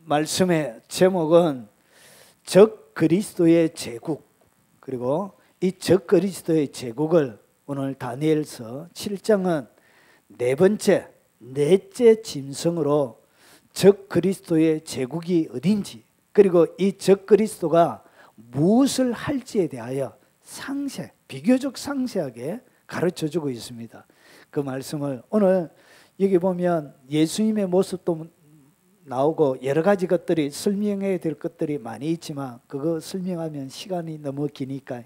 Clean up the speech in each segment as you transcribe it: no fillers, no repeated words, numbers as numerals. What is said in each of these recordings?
말씀의 제목은 적 그리스도의 제국, 그리고 이 적 그리스도의 제국을 오늘 다니엘서 7장은 넷째 짐승으로 적 그리스도의 제국이 어딘지, 그리고 이 적 그리스도가 무엇을 할지에 대하여 비교적 상세하게 가르쳐주고 있습니다. 그 말씀을 오늘 여기 보면 예수님의 모습도 나오고 여러 가지 것들이 설명해야 될 것들이 많이 있지만 그거 설명하면 시간이 너무 기니까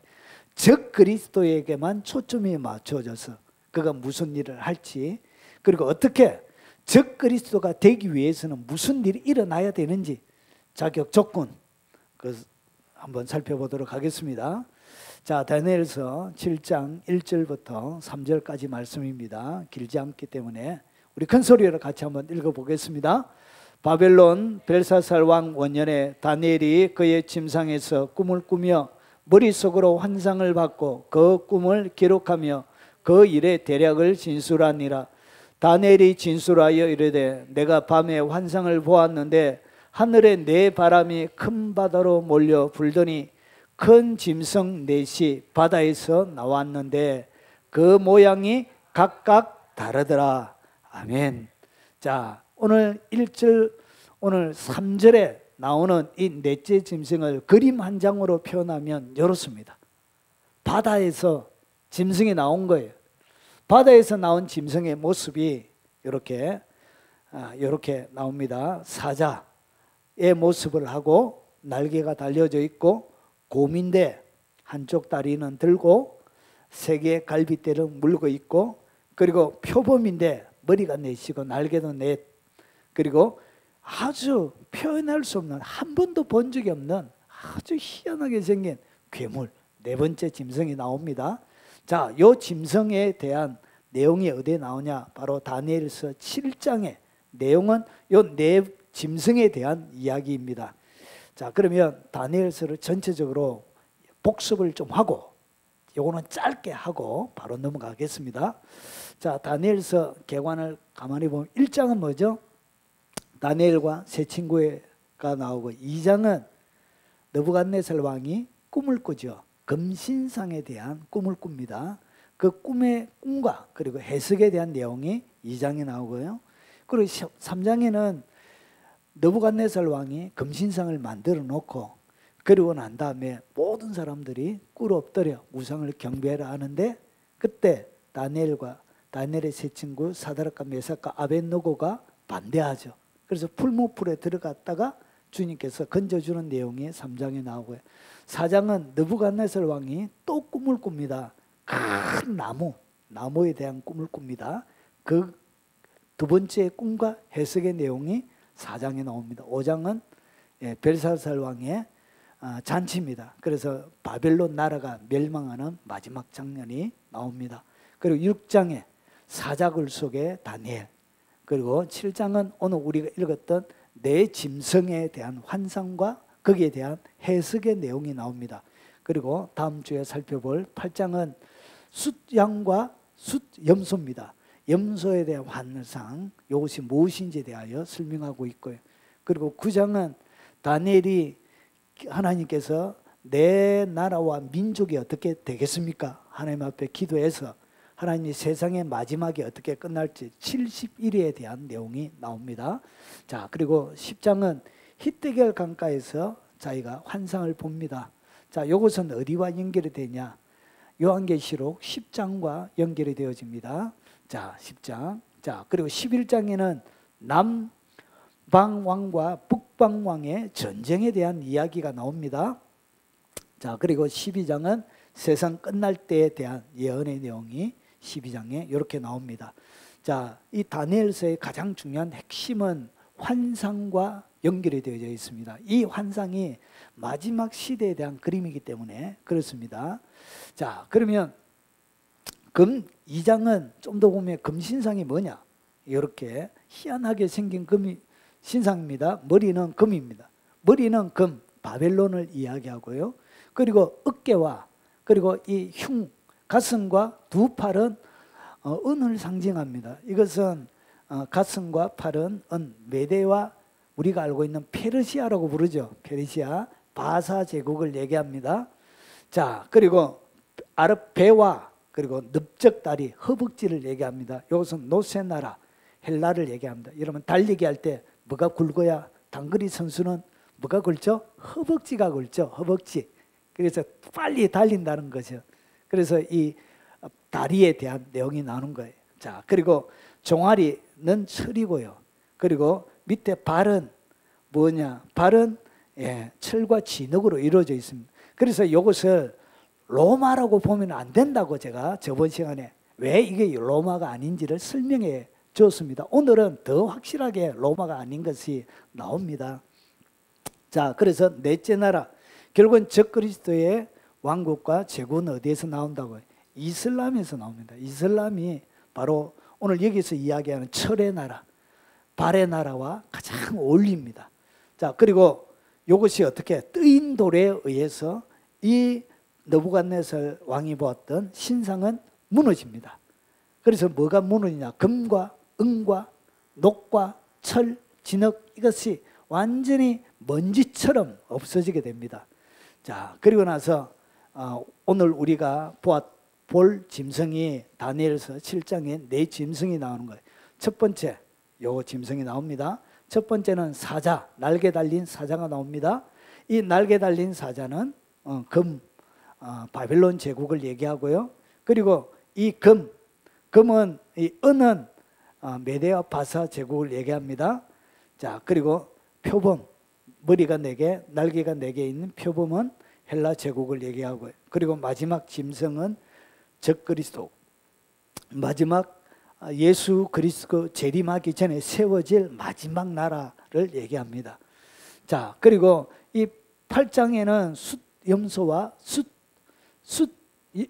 적 그리스도에게만 초점이 맞춰져서 그가 무슨 일을 할지, 그리고 어떻게 적 그리스도가 되기 위해서는 무슨 일이 일어나야 되는지 자격 조건 한번 살펴보도록 하겠습니다. 자, 다니엘서 7장 1절부터 3절까지 말씀입니다. 길지 않기 때문에 우리 큰 소리로 같이 한번 읽어보겠습니다. 바벨론 벨사살 왕 원년에 다니엘이 그의 침상에서 꿈을 꾸며 머릿속으로 환상을 받고 그 꿈을 기록하며 그 일의 대략을 진술하니라. 다니엘이 진술하여 이르되 내가 밤에 환상을 보았는데 하늘에 네 바람이 큰 바다로 몰려 불더니 큰 짐승 넷이 바다에서 나왔는데 그 모양이 각각 다르더라. 아멘. 자, 오늘 3절에 나오는 이 넷째 짐승을 그림 한 장으로 표현하면 이렇습니다. 바다에서 짐승이 나온 거예요. 바다에서 나온 짐승의 모습이 이렇게 나옵니다. 사자의 모습을 하고 날개가 달려져 있고 곰인데 한쪽 다리는 들고 세 개의 갈빗대를 물고 있고, 그리고 표범인데 머리가 넷이고 날개도 넷, 그리고 아주 표현할 수 없는, 한 번도 본 적이 없는 아주 희한하게 생긴 괴물, 네 번째 짐승이 나옵니다. 자, 요 짐승에 대한 내용이 어디에 나오냐? 바로 다니엘서 7장의 내용은 요 네 짐승에 대한 이야기입니다. 자, 그러면 다니엘서를 전체적으로 복습을 좀 하고 요거는 짧게 하고 바로 넘어가겠습니다. 자, 다니엘서 개관을 가만히 보면 1장은 뭐죠? 다니엘과 세 친구가 나오고, 2장은 느부갓네살 왕이 꿈을 꾸죠. 금신상에 대한 꿈을 꿉니다. 그 꿈과 그리고 해석에 대한 내용이 2장에 나오고요. 그리고 3장에는 느부갓네살 왕이 금신상을 만들어 놓고 그리고 난 다음에 모든 사람들이 꿇어 엎드려 우상을 경배하라 하는데, 그때 다니엘의 세 친구 사드락과 메삭과 아벳느고가 반대하죠. 그래서 풀무불에 들어갔다가 주님께서 건져주는 내용이 3장에 나오고요. 4장은 느부갓네살 왕이 또 꿈을 꿉니다. 큰 나무에 대한 꿈을 꿉니다. 그 두 번째 꿈과 해석의 내용이 4장에 나옵니다. 5장은 벨사살 왕의 잔치입니다. 그래서 바벨론 나라가 멸망하는 마지막 장면이 나옵니다. 그리고 6장에 사자굴 속의 다니엘, 그리고 7장은 오늘 우리가 읽었던 네 짐승에 대한 환상과 거기에 대한 해석의 내용이 나옵니다. 그리고 다음 주에 살펴볼 8장은 숫양과 숫염소입니다. 염소에 대한 환상, 이것이 무엇인지에 대하여 설명하고 있고요. 그리고 9장은 다니엘이 하나님께서 내 나라와 민족이 어떻게 되겠습니까? 하나님 앞에 기도해서 하나님이 세상의 마지막이 어떻게 끝날지 70일에 대한 내용이 나옵니다. 자, 그리고 10장은 히데겔 강가에서 자기가 환상을 봅니다. 자, 이것은 어디와 연결이 되냐? 요한계시록 10장과 연결이 되어집니다. 자, 10장. 자, 그리고 11장에는 남방왕과 북방왕의 전쟁에 대한 이야기가 나옵니다. 자, 그리고 12장은 세상 끝날 때에 대한 예언의 내용이 12장에 이렇게 나옵니다. 자, 이 다니엘서의 가장 중요한 핵심은 환상과 연결이 되어져 있습니다. 이 환상이 마지막 시대에 대한 그림이기 때문에 그렇습니다. 자, 그러면 2장은 좀 더 보면 금신상이 뭐냐? 이렇게 희한하게 생긴 신상입니다. 머리는 금입니다. 머리는 금, 바벨론을 이야기하고요. 그리고 어깨와 그리고 이 가슴과 두 팔은 은을 상징합니다. 이것은 가슴과 팔은 은, 메대와 우리가 알고 있는 페르시아라고 부르죠. 페르시아 바사 제국을 얘기합니다. 자, 그리고 배와 그리고 넓적다리 허벅지를 얘기합니다. 이것은 노세 나라 헬라를 얘기합니다. 여러분 달리기 할 때 뭐가 굵어야 단거리 선수는 뭐가 굵죠? 허벅지가 굵죠. 허벅지. 그래서 빨리 달린다는 거죠. 그래서 이 다리에 대한 내용이 나오는 거예요. 자, 그리고 종아리는 철이고요. 그리고 밑에 발은 뭐냐? 발은 철과 진흙으로 이루어져 있습니다. 그래서 이것을 로마라고 보면 안 된다고 제가 저번 시간에 왜 이게 로마가 아닌지를 설명해 주었습니다. 오늘은 더 확실하게 로마가 아닌 것이 나옵니다. 자, 그래서 넷째 나라, 결국은 적그리스도의 왕국과 제국은 어디에서 나온다고요? 이슬람에서 나옵니다. 이슬람이 바로 오늘 여기서 이야기하는 철의 나라, 발의 나라와 가장 어울립니다. 자, 그리고 이것이 어떻게 뜨인 돌에 의해서 이 느부갓네살 왕이 보았던 신상은 무너집니다. 그래서 뭐가 무너지냐? 금과 은과 녹과 철, 진흙 이것이 완전히 먼지처럼 없어지게 됩니다. 자, 그리고 나서 오늘 우리가 볼 짐승이 다니엘서 7장에 네 짐승이 나오는 거예요. 첫 번째 요 짐승이 나옵니다. 첫 번째는 사자, 날개 달린 사자가 나옵니다. 이 날개 달린 사자는 바빌론 제국을 얘기하고요. 그리고 이 금은 이 은은 메데와 바사 제국을 얘기합니다. 자, 그리고 표범, 머리가 4개, 날개가 4개 있는 표범은 헬라 제국을 얘기하고요. 그리고 마지막 짐승은 적그리스도, 마지막 예수 그리스도 재림하기 전에 세워질 마지막 나라를 얘기합니다. 자, 그리고 이 8장에는 숫염소와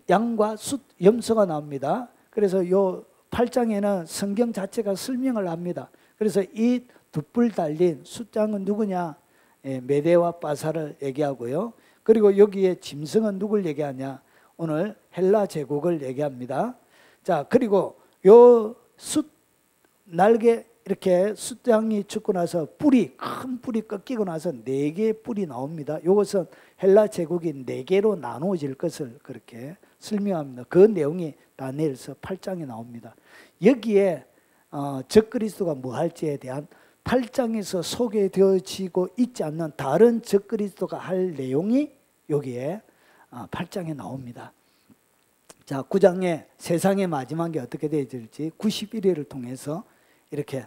양과 숫염소가 나옵니다. 그래서 요 8장에는 성경 자체가 설명을 합니다. 그래서 이 둣불 달린 숫장은 누구냐? 메데와 바사를 얘기하고요. 그리고 여기에 짐승은 누굴 얘기하냐? 오늘 헬라 제국을 얘기합니다. 자, 그리고 요 날개 이렇게 숫장이 죽고 나서 큰 뿔이 꺾이고 나서 4개의 뿔이 나옵니다. 이것은 헬라 제국이 4개로 나누어질 것을 그렇게 설명합니다. 그 내용이 다니엘서 8장에 나옵니다. 여기에 적그리스도가 뭐 할지에 대한 8장에서 소개되어지고 있지 않는 다른 적그리스도가 할 내용이 여기에 8장에 나옵니다. 자, 9장에 세상의 마지막에 어떻게 되어질지 91일을 통해서 이렇게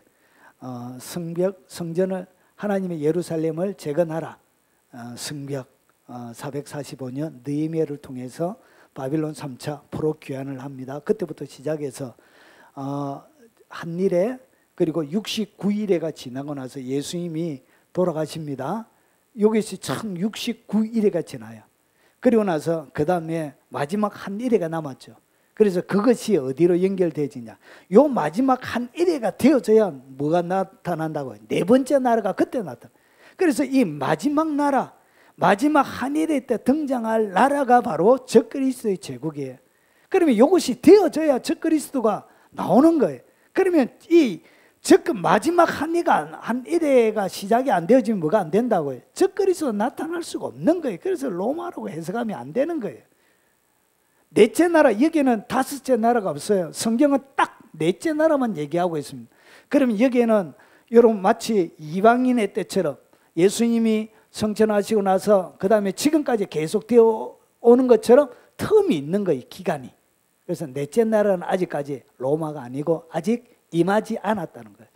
성전을 하나님의 예루살렘을 재건하라. 성벽 445년 느헤미야를 통해서 바빌론 3차 포로 귀환을 합니다. 그때부터 시작해서 한 일에 그리고 69일에가 지나고 나서 예수님이 돌아가십니다. 이것이 참 69일에가 지나요. 그리고 나서 그 다음에 마지막 한 일회가 남았죠. 그래서 그것이 어디로 연결되지냐? 요 마지막 한 일회가 되어져야 뭐가 나타난다고요? 네 번째 나라가 그때 나타나. 그래서 이 마지막 나라, 마지막 한 일회 때 등장할 나라가 바로 적그리스도의 제국이에요. 그러면 이것이 되어져야 적그리스도가 나오는 거예요. 그러면 이 마지막 한 일회가 시작이 안 되어지면 뭐가 안 된다고요? 적그리스도가 나타날 수가 없는 거예요. 그래서 로마라고 해석하면 안 되는 거예요. 넷째 나라, 여기에는 다섯째 나라가 없어요. 성경은 딱 넷째 나라만 얘기하고 있습니다. 그러면 여기에는 여러분 마치 이방인의 때처럼 예수님이 성천하시고 나서 그 다음에 지금까지 계속되어 오는 것처럼 텀이 있는 거예요. 기간이. 그래서 넷째 나라는 아직까지 로마가 아니고 아직 임하지 않았다는 거예요.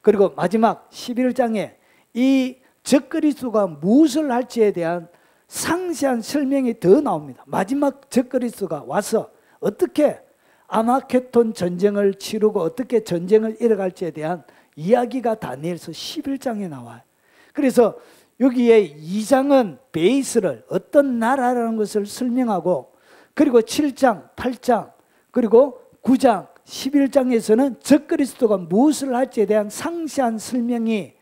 그리고 마지막 11장에 이 적그리스도가 무엇을 할지에 대한 상세한 설명이 더 나옵니다. 마지막 적그리스도가 와서 어떻게 아마겟돈 전쟁을 치르고 어떻게 전쟁을 이뤄갈지에 대한 이야기가 다니엘서 11장에 나와요. 그래서 여기에 2장은 베이스를 어떤 나라라는 것을 설명하고 그리고 7장, 8장, 그리고 9장, 11장에서는 적그리스도가 무엇을 할지에 대한 상세한 설명이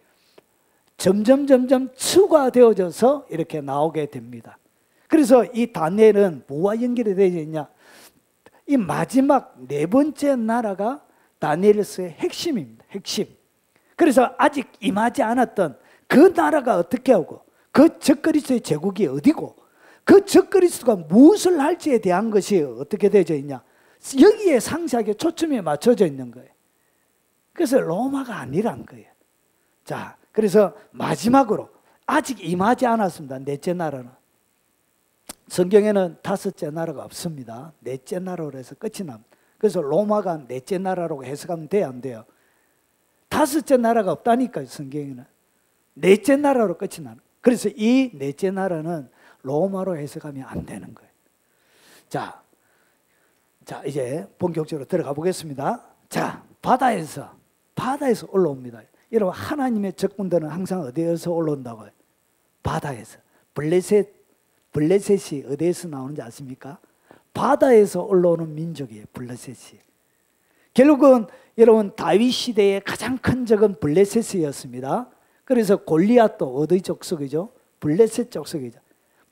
점점 추가되어져서 이렇게 나오게 됩니다. 그래서 이 다니엘은 뭐와 연결이 되어 있냐? 이 마지막 네 번째 나라가 다니엘서의 핵심입니다. 핵심. 그래서 아직 임하지 않았던 그 나라가 어떻게 하고 그 적그리스도의 제국이 어디고 그 적그리스도가 무엇을 할지에 대한 것이 어떻게 되어져 있냐, 여기에 상세하게 초점이 맞춰져 있는 거예요. 그래서 로마가 아니란 거예요. 자, 그래서 마지막으로 아직 임하지 않았습니다. 넷째 나라는. 성경에는 다섯째 나라가 없습니다. 넷째 나라로 해서 끝이 납니다. 그래서 로마가 넷째 나라라고 해석하면 돼요, 안 돼요? 다섯째 나라가 없다니까요, 성경에는. 넷째 나라로 끝이 나는. 그래서 이 넷째 나라는 로마로 해석하면 안 되는 거예요. 자, 이제 본격적으로 들어가 보겠습니다. 자, 바다에서 올라옵니다. 여러분, 하나님의 적군들은 항상 어디에서 올라온다고요? 바다에서. 블레셋이 어디에서 나오는지 아십니까? 바다에서 올라오는 민족이에요, 블레셋이. 결국은 여러분, 다윗 시대의 가장 큰 적은 블레셋이었습니다. 그래서 골리앗도 어디 족속이죠? 블레셋 족속이죠.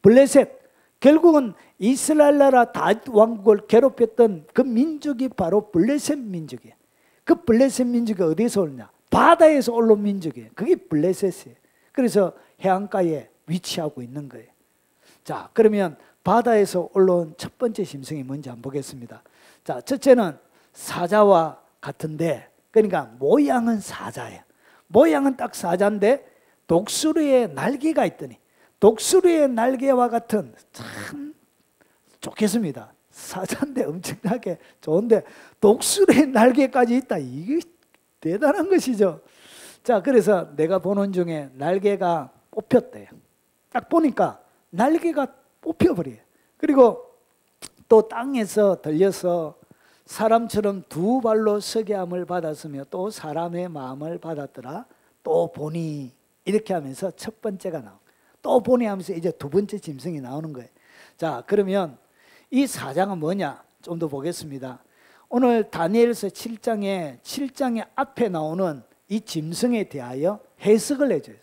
블레셋, 결국은 이스라엘 나라 다윗 왕국을 괴롭혔던 그 민족이 바로 블레셋 민족이에요. 그 블레셋 민족이 어디에서 오느냐? 바다에서 올라온 민족이에요. 그게 블레셋이에요. 그래서 해안가에 위치하고 있는 거예요. 자, 그러면 바다에서 올라온 첫 번째 짐승이 뭔지 한번 보겠습니다. 자, 첫째는 사자와 같은데, 그러니까 모양은 사자예요. 모양은 딱 사자인데 독수리의 날개가 있더니, 독수리의 날개와 같은, 참 좋겠습니다. 사자인데 엄청나게 좋은데 독수리의 날개까지 있다. 이게 대단한 것이죠. 자, 그래서 내가 보는 중에 날개가 뽑혔대요. 딱 보니까 날개가 뽑혀버려요. 그리고 또 땅에서 들려서 사람처럼 두 발로 서게 함을 받았으며 또 사람의 마음을 받았더라. 또 보니, 이렇게 하면서 첫 번째가 나옵니다. 또 보니 하면서 이제 두 번째 짐승이 나오는 거예요. 자, 그러면 이 사자가 뭐냐? 좀 더 보겠습니다. 오늘 다니엘서 7장의 앞에 나오는 이 짐승에 대하여 해석을 해줘요.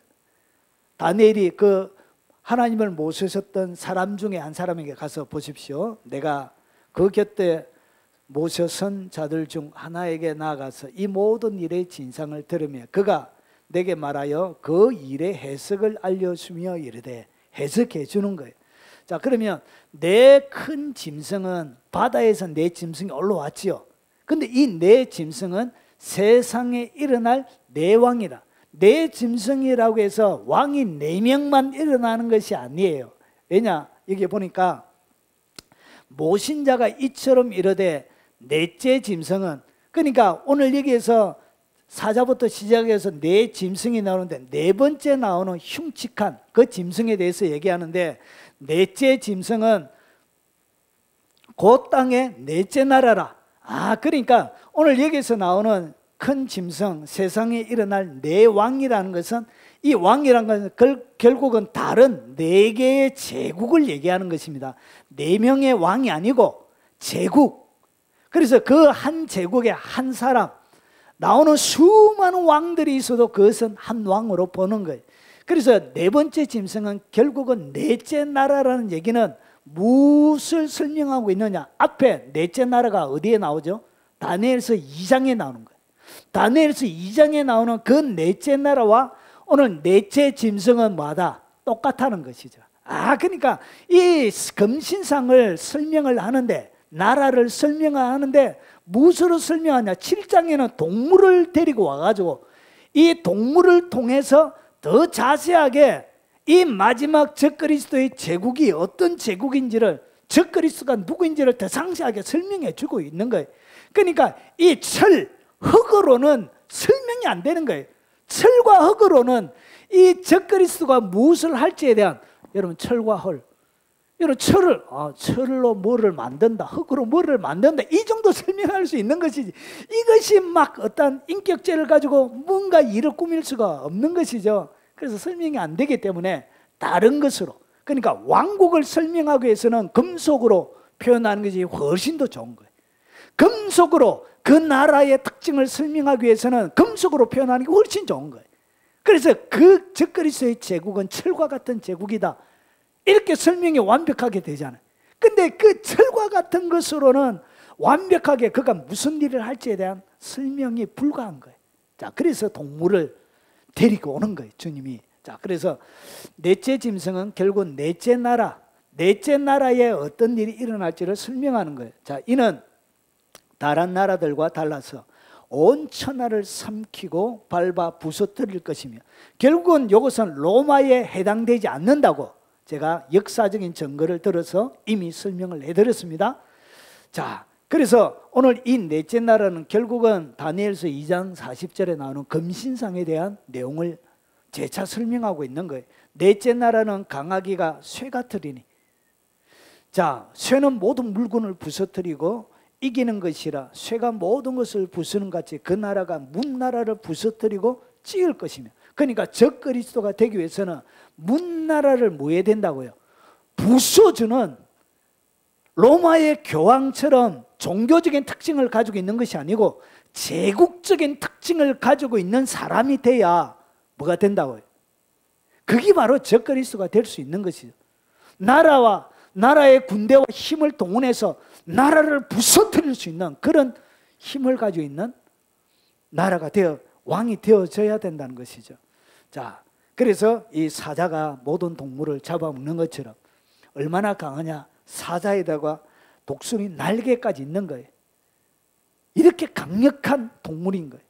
다니엘이 그 하나님을 모셔셨던 사람 중에 한 사람에게 가서 보십시오. 내가 그 곁에 모셔선 자들 중 하나에게 나아가서 이 모든 일의 진상을 들으며 그가 내게 말하여 그 일의 해석을 알려주며 이르되, 해석해 주는 거예요. 자, 그러면 내 큰 짐승은 바다에서 내 짐승이 올라왔지요. 근데 이 내 짐승은 세상에 일어날 내 왕이라. 내 짐승이라고 해서 왕이 4명만 일어나는 것이 아니에요. 왜냐? 여기 보니까 모신 자가 이처럼 이르되 넷째 짐승은, 그러니까 오늘 여기에서 사자부터 시작해서 네 짐승이 나오는데 네 번째 나오는 흉측한 그 짐승에 대해서 얘기하는데, 넷째 짐승은 그 땅의 넷째 나라라. 아, 그러니까 오늘 여기서 나오는 큰 짐승, 세상에 일어날 네 왕이라는 것은, 이 왕이라는 것은 결국은 다른 4개의 제국을 얘기하는 것입니다. 4명의 왕이 아니고 제국. 그래서 그 한 제국에 한 사람, 나오는 수많은 왕들이 있어도 그것은 한 왕으로 보는 거예요. 그래서 네 번째 짐승은 결국은 넷째 나라라는 얘기는 무엇을 설명하고 있느냐? 앞에 넷째 나라가 어디에 나오죠? 다니엘서 2장에 나오는 거예요. 다니엘서 2장에 나오는 그 넷째 나라와 오늘 넷째 짐승은 뭐다? 똑같다는 것이죠. 아, 그러니까 이 금신상을 설명을 하는데, 나라를 설명하는데 무엇으로 설명하냐? 7장에는 동물을 데리고 와가지고 이 동물을 통해서 더 자세하게 이 마지막 적그리스도의 제국이 어떤 제국인지를, 적그리스도가 누구인지를 더 상세하게 설명해 주고 있는 거예요. 그러니까 이 철, 흙으로는 설명이 안 되는 거예요. 철과 흙으로는 이 적그리스도가 무엇을 할지에 대한, 여러분 철과 흙, 여러분 철로 뭐를 만든다, 흙으로 뭐를 만든다, 이 정도 설명할 수 있는 것이지, 이것이 막 어떤 인격체를 가지고 뭔가 일을 꾸밀 수가 없는 것이죠. 그래서 설명이 안 되기 때문에 다른 것으로, 그러니까 왕국을 설명하기 위해서는 금속으로 표현하는 것이 훨씬 더 좋은 거예요. 금속으로 그 나라의 특징을 설명하기 위해서는 금속으로 표현하는 게 훨씬 좋은 거예요. 그래서 그 적그리스도의 제국은 철과 같은 제국이다, 이렇게 설명이 완벽하게 되잖아요. 근데 그 철과 같은 것으로는 완벽하게 그가 무슨 일을 할지에 대한 설명이 불가한 거예요. 자, 그래서 동물을 데리고 오는 거예요, 주님이. 자, 그래서 넷째 짐승은 결국 넷째 나라에 어떤 일이 일어날지를 설명하는 거예요. 자, 이는 다른 나라들과 달라서 온 천하를 삼키고 밟아 부서뜨릴 것이며, 결국은 이것은 로마에 해당되지 않는다고 제가 역사적인 증거를 들어서 이미 설명을 해드렸습니다. 자, 그래서 오늘 이 넷째 나라는 결국은 다니엘서 2장 40절에 나오는 금신상에 대한 내용을 재차 설명하고 있는 거예요. 넷째 나라는 강하기가 쇠 같으리니, 자, 쇠는 모든 물건을 부서뜨리고 이기는 것이라 쇠가 모든 것을 부수는 같이 그 나라가 문나라를 부서뜨리고 찌을 것이며, 그러니까 적그리스도가 되기 위해서는 문나라를 뭐 해야 된다고요? 부숴주는, 로마의 교황처럼 종교적인 특징을 가지고 있는 것이 아니고 제국적인 특징을 가지고 있는 사람이 돼야 뭐가 된다고요? 그게 바로 적그리스도가 될 수 있는 것이죠. 나라의 군대와 힘을 동원해서 나라를 부서뜨릴 수 있는 그런 힘을 가지고 있는 나라가 왕이 되어져야 된다는 것이죠. 자, 그래서 이 사자가 모든 동물을 잡아먹는 것처럼 얼마나 강하냐? 사자에다가 독수리 날개까지 있는 거예요. 이렇게 강력한 동물인 거예요.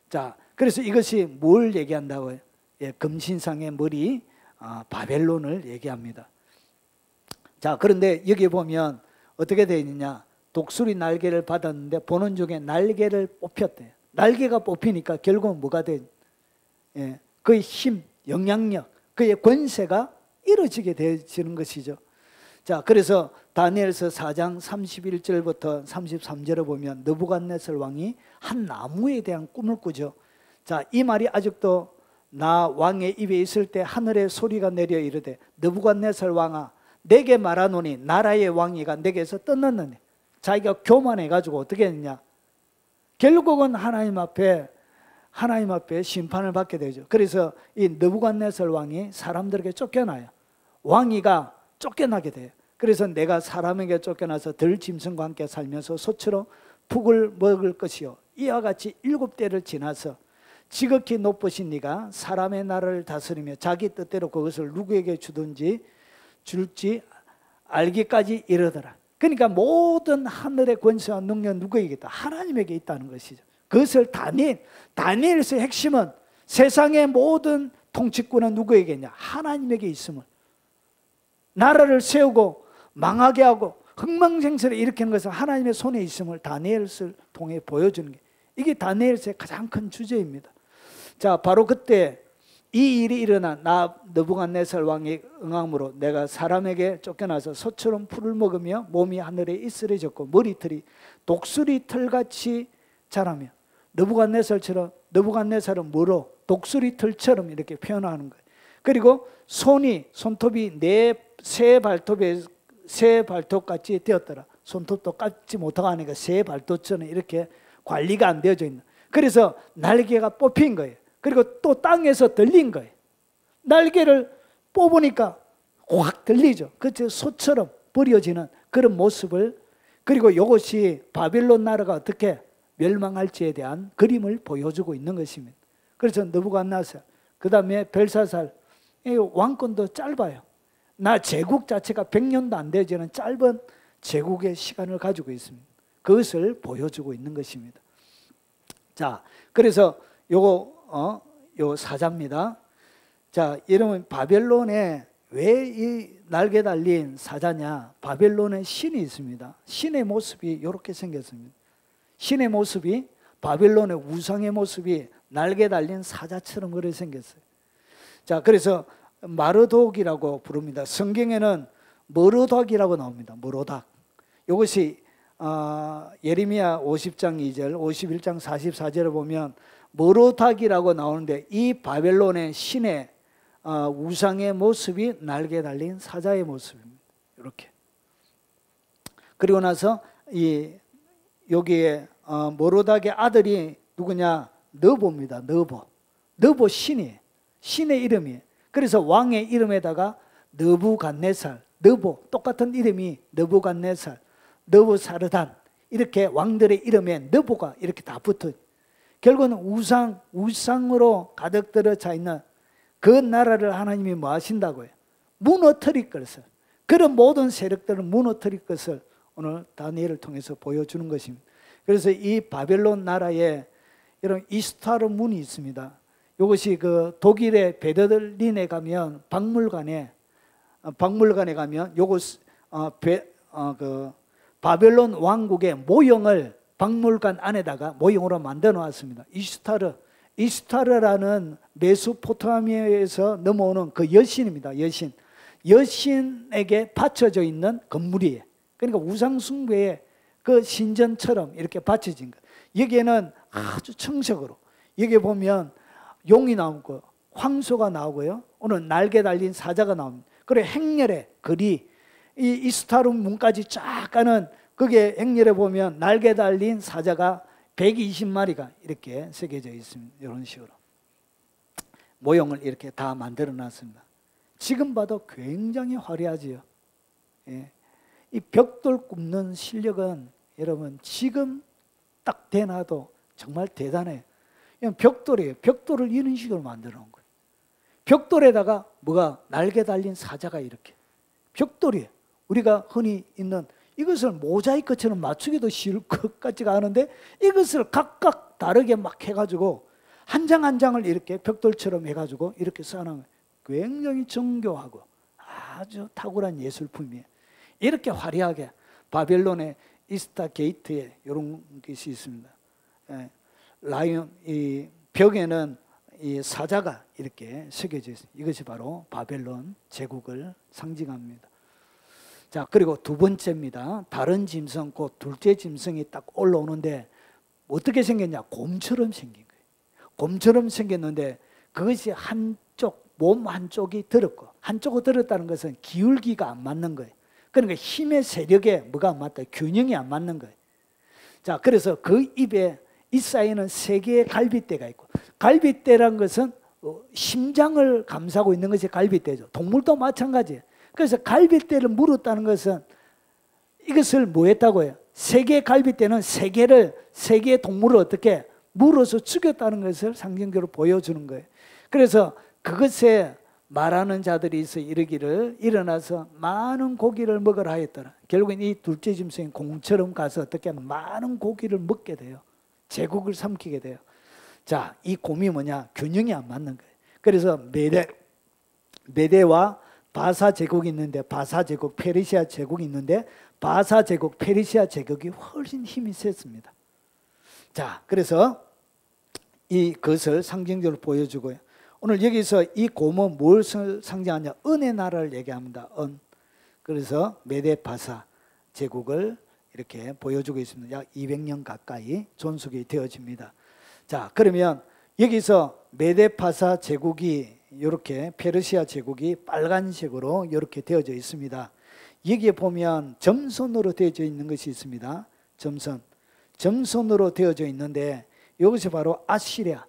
자, 그래서 이것이 뭘 얘기한다고요? 예, 금신상의 머리, 바벨론을 얘기합니다. 자, 그런데 여기 보면 어떻게 되어 있느냐? 독수리 날개를 받았는데 보는 중에 날개를 뽑혔대요. 날개가 뽑히니까 결국은 뭐가 돼? 예, 그의 힘, 영향력, 그의 권세가 이루어지게 되어지는 것이죠. 자, 그래서 다니엘서 4장 31절부터 33절을 보면 느부갓네살 왕이 한 나무에 대한 꿈을 꾸죠. 자, 이 말이 아직도 나 왕의 입에 있을 때 하늘에 소리가 내려 이르되 느부갓네살 왕아, 내게 말하노니 나라의 왕위가 내게서 떠났느니. 자기가 교만해가지고 어떻게 했느냐? 결국은 하나님 앞에 심판을 받게 되죠. 그래서 이 느부갓네살 왕이 사람들에게 쫓겨나요. 왕위가 쫓겨나게 돼요. 그래서 내가 사람에게 쫓겨나서 들짐승과 함께 살면서 소처럼 푹을 먹을 것이요, 이와 같이 7대를 지나서 지극히 높으신 네가 사람의 나라를 다스리며 자기 뜻대로 그것을 누구에게 줄지 알기까지 이르더라. 그러니까 모든 하늘의 권세와 능력 누구에게 있다? 하나님에게 있다는 것이죠. 그것을 다니엘서의 핵심은 세상의 모든 통치권은 누구에게 있냐? 하나님에게 있음을. 나라를 세우고 망하게 하고 흥망생설에 일으키는 것은 하나님의 손에 있음을 다니엘서를 통해 보여주는 게, 이게 다니엘서의 가장 큰 주제입니다. 자, 바로 그때 이 일이 일어나 느부갓네살 왕의 응함으로 내가 사람에게 쫓겨나서 소처럼 풀을 먹으며 몸이 하늘에 이슬해졌고 머리털이 독수리 털같이 자라며. 느부갓네살은 뭐로? 독수리 털처럼 이렇게 표현하는 거예요. 그리고 손톱이 새 발톱같이 되었더라. 손톱도 깎지 못하고 하니까 새 발톱처럼 이렇게 관리가 안 되어져 있는. 그래서 날개가 뽑힌 거예요. 그리고 또 땅에서 들린 거예요. 날개를 뽑으니까 확 들리죠. 그렇죠. 소처럼 버려지는 그런 모습을, 그리고 이것이 바빌론 나라가 어떻게 멸망할지에 대한 그림을 보여주고 있는 것입니다. 그래서 느부갓네살, 그 다음에 벨사살, 왕권도 짧아요. 제국 자체가 100년도 안 되지는 짧은 제국의 시간을 가지고 있습니다. 그것을 보여주고 있는 것입니다. 자, 그래서 요 사자입니다. 자, 여러분, 바벨론에 왜 이 날개 달린 사자냐? 바벨론에 신이 있습니다. 신의 모습이 이렇게 생겼습니다. 신의 모습이, 바벨론의 우상의 모습이 날개 달린 사자처럼 그렇게 생겼어요. 자, 그래서 마르독이라고 부릅니다. 성경에는 머르닥이라고 나옵니다. 머르닥. 이것이 예레미야 50장 2절, 51장 44절을 보면 머르닥이라고 나오는데, 이 바벨론의 신의 우상의 모습이 날개 달린 사자의 모습입니다. 이렇게. 그리고 나서 여기에 머르닥의 아들이 누구냐? 너보입니다. 너보 신의 이름이에요. 그래서 왕의 이름에다가 느부갓네살, 똑같은 이름이 느부갓네살, 느부사르단, 이렇게 왕들의 이름에 느보가 이렇게 다 붙어요. 결국은 우상으로 가득 들어 차 있는 그 나라를 하나님이 뭐 하신다고요? 무너뜨릴 것을. 그런 모든 세력들을 무너뜨릴 것을 오늘 다니엘을 통해서 보여주는 것입니다. 그래서 이 바벨론 나라에 이런 이스타르 문이 있습니다. 이것이 그 독일의 베르린에 가면 박물관에 가면 요것 그 바벨론 왕국의 모형을 박물관 안에다가 모형으로 만들어 놨습니다. 이스타르라는 메소포타미아에서 넘어오는 그 여신입니다. 여신에게 바쳐져 있는 건물이에요. 그러니까 우상숭배의 그 신전처럼 이렇게 바쳐진 것. 여기에는 아주 청색으로, 여기 보면 용이 나오고 황소가 나오고요. 오늘 날개 달린 사자가 나옵니다. 그리고 행렬의 글이 이 이스타르 문까지 쫙 가는 그게 행렬에 보면 날개 달린 사자가 120마리가 이렇게 새겨져 있습니다. 이런 식으로 모형을 이렇게 다 만들어 놨습니다. 지금 봐도 굉장히 화려하지요. 예. 이 벽돌 굽는 실력은 여러분 지금 딱 대놔도 정말 대단해요. 그냥 벽돌이에요. 벽돌을 이런 식으로 만들어 놓은 거예요. 벽돌에다가 뭐가 날개 달린 사자가 이렇게 벽돌이에요. 우리가 흔히 있는 이것을 모자이크처럼 맞추기도 쉬울 것 같지가 않은데 이것을 각각 다르게 막 해가지고 한 장 한 장을 이렇게 벽돌처럼 해가지고 이렇게 쌓아놓은 굉장히 정교하고 아주 탁월한 예술품이에요. 이렇게 화려하게 바벨론의 이스타 게이트에 이런 것이 있습니다. 예, 라이온 이 벽에는 이 사자가 이렇게 새겨져 있습니다. 이것이 바로 바벨론 제국을 상징합니다. 자, 그리고 두 번째입니다. 다른 짐승, 곧 둘째 짐승이 딱 올라오는데 어떻게 생겼냐? 곰처럼 생긴 거예요. 곰처럼 생겼는데 그것이 몸 한쪽이 들었고, 한쪽으로 들었다는 것은 기울기가 안 맞는 거예요. 그러니까 힘의 세력에 뭐가 안 맞다? 균형이 안 맞는 거예요. 자, 그래서 그 입에 이 사이에는 3개의 갈빗대가 있고, 갈빗대란 것은 심장을 감싸고 있는 것이 갈빗대죠. 동물도 마찬가지예요. 그래서 갈빗대를 물었다는 것은 이것을 뭐 했다고요? 3개의 갈빗대는 3개의 동물을 어떻게 물어서 죽였다는 것을 상징적으로 보여주는 거예요. 그래서 그것에 말하는 자들이 있어 이르기를 일어나서 많은 고기를 먹으라 하였더라. 결국엔 이 둘째 짐승이 공처럼 가서 어떻게 하면 많은 고기를 먹게 돼요. 제국을 삼키게 돼요. 자, 이 곰이 뭐냐? 균형이 안 맞는 거예요. 그래서 메대와 바사 제국이 있는데, 바사 제국, 페르시아 제국이 있는데 바사 제국, 페르시아 제국이 훨씬 힘이 셌습니다. 자, 그래서 이것을 상징적으로 보여주고요. 오늘 여기서 이 곰은 무엇을 상징하냐? 은의 나라를 얘기합니다. 그래서 메데 바사 제국을 이렇게 보여주고 있습니다. 약 200년 가까이 존속이 되어집니다. 자, 그러면 여기서 메데 바사 제국이 이렇게 페르시아 제국이 빨간색으로 이렇게 되어져 있습니다. 여기에 보면 점선으로 되어져 있는 것이 있습니다. 점선으로 되어져 있는데 이것이 바로 아시리아,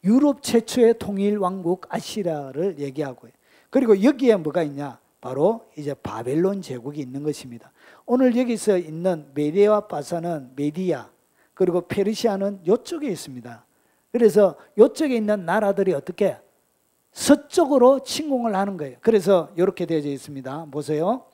유럽 최초의 통일 왕국 아시리아를 얘기하고요. 그리고 여기에 뭐가 있냐? 바로 이제 바벨론 제국이 있는 것입니다. 오늘 여기서 있는 메데와 바사는 메디아, 그리고 페르시아는 이쪽에 있습니다. 그래서 이쪽에 있는 나라들이 어떻게 서쪽으로 침공을 하는 거예요. 그래서 이렇게 되어져 있습니다. 보세요.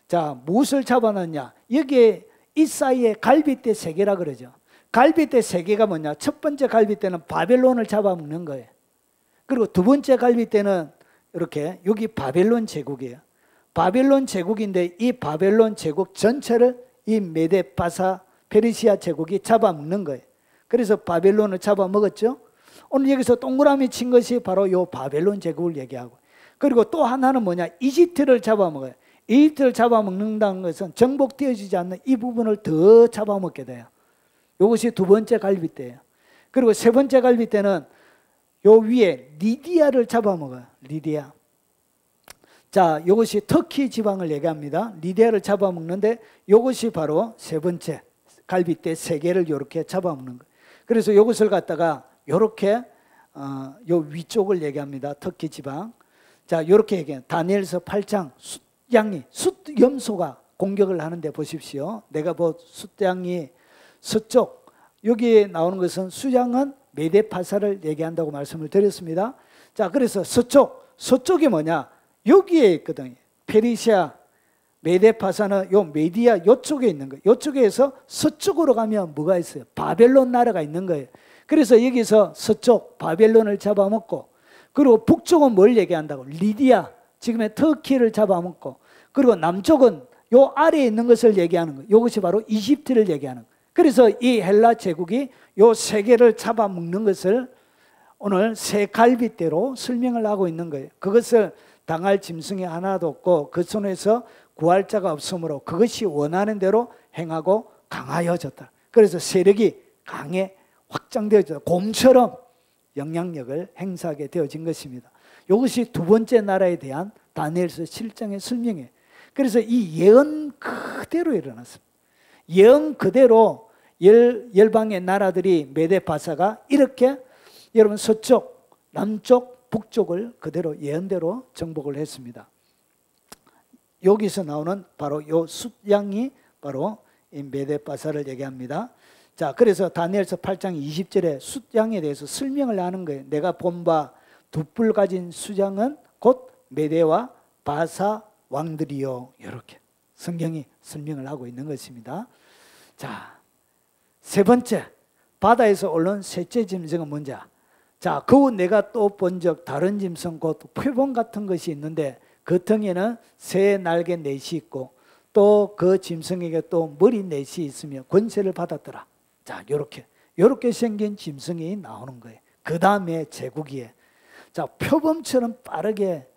자, 무엇을 잡아놨냐? 여기에 이 사이에 갈빗대 3개라 그러죠. 갈빗대 3개가 뭐냐? 첫 번째 갈빗대는 바벨론을 잡아먹는 거예요. 그리고 두 번째 갈빗대는 이렇게 여기 바벨론 제국이에요. 바벨론 제국인데 이 바벨론 제국 전체를 이 메데 바사 페르시아 제국이 잡아먹는 거예요. 그래서 바벨론을 잡아먹었죠. 오늘 여기서 동그라미 친 것이 바로 이 바벨론 제국을 얘기하고, 그리고 또 하나는 뭐냐? 이집트를 잡아먹어요. 이집트를 잡아먹는다는 것은 정복되어지지 않는 이 부분을 더 잡아먹게 돼요. 이것이 두 번째 갈빗대예요. 그리고 세 번째 갈빗대는 요 위에 리디아를 잡아먹어요. 리디아. 자, 이것이 터키 지방을 얘기합니다. 리디아를 잡아먹는데 이것이 바로 세 번째 갈빗대 3개를 이렇게 잡아먹는 거예요. 그래서 이것을 갖다가 이렇게 요 위쪽을 얘기합니다. 터키 지방. 자, 이렇게 얘기해요. 다니엘서 8장 숫양이, 염소가 공격을 하는데 보십시오. 내가 숫양이 서쪽 여기에 나오는 것은 수장은 메데파사를 얘기한다고 말씀을 드렸습니다. 자, 그래서 서쪽이 뭐냐? 여기에 있거든요. 페르시아, 메데파사는 요 메디아 요쪽에 있는 거예요. 요쪽에서 서쪽으로 가면 뭐가 있어요? 바벨론 나라가 있는 거예요. 그래서 여기서 서쪽 바벨론을 잡아먹고, 그리고 북쪽은 뭘 얘기한다고? 리디아, 지금의 터키를 잡아먹고, 그리고 남쪽은 요 아래에 있는 것을 얘기하는 거예요. 이것이 바로 이집트를 얘기하는 거예요. 그래서 이 헬라 제국이 요 세 개를 잡아먹는 것을 오늘 세 갈빗대로 설명을 하고 있는 거예요. 그것을 당할 짐승이 하나도 없고 그 손에서 구할 자가 없으므로 그것이 원하는 대로 행하고 강하여졌다. 그래서 세력이 강해 확장되어져 곰처럼 영향력을 행사하게 되어진 것입니다. 이것이 두 번째 나라에 대한 다니엘서 7장의 설명이에요. 그래서 이 예언 그대로 일어났습니다. 예언 그대로 열방의 나라들이 메데파사가 이렇게 여러분 서쪽, 남쪽, 북쪽을 그대로 예언대로 정복을 했습니다. 여기서 나오는 바로 요 숫양이 바로 이 메데파사를 얘기합니다. 자, 그래서 다니엘서 8장 20절에 숫양에 대해서 설명을 하는 거예요. 내가 본 바 두 뿔 가진 수장은 곧 메데와 바사 왕들이요. 이렇게 성경이 설명을 하고 있는 것입니다. 자, 세 번째, 바다에서 올라온 셋째 짐승은 뭔지? 자, 그 후 내가 또 본 적 다른 짐승 곧 표범 같은 것이 있는데 그 등에는 새 날개 넷이 있고 또 그 짐승에게 또 머리 넷이 있으며 권세를 받았더라. 자, 요렇게 생긴 짐승이 나오는 거예요. 그 다음에 제국이에요. 자, 표범처럼 빠르게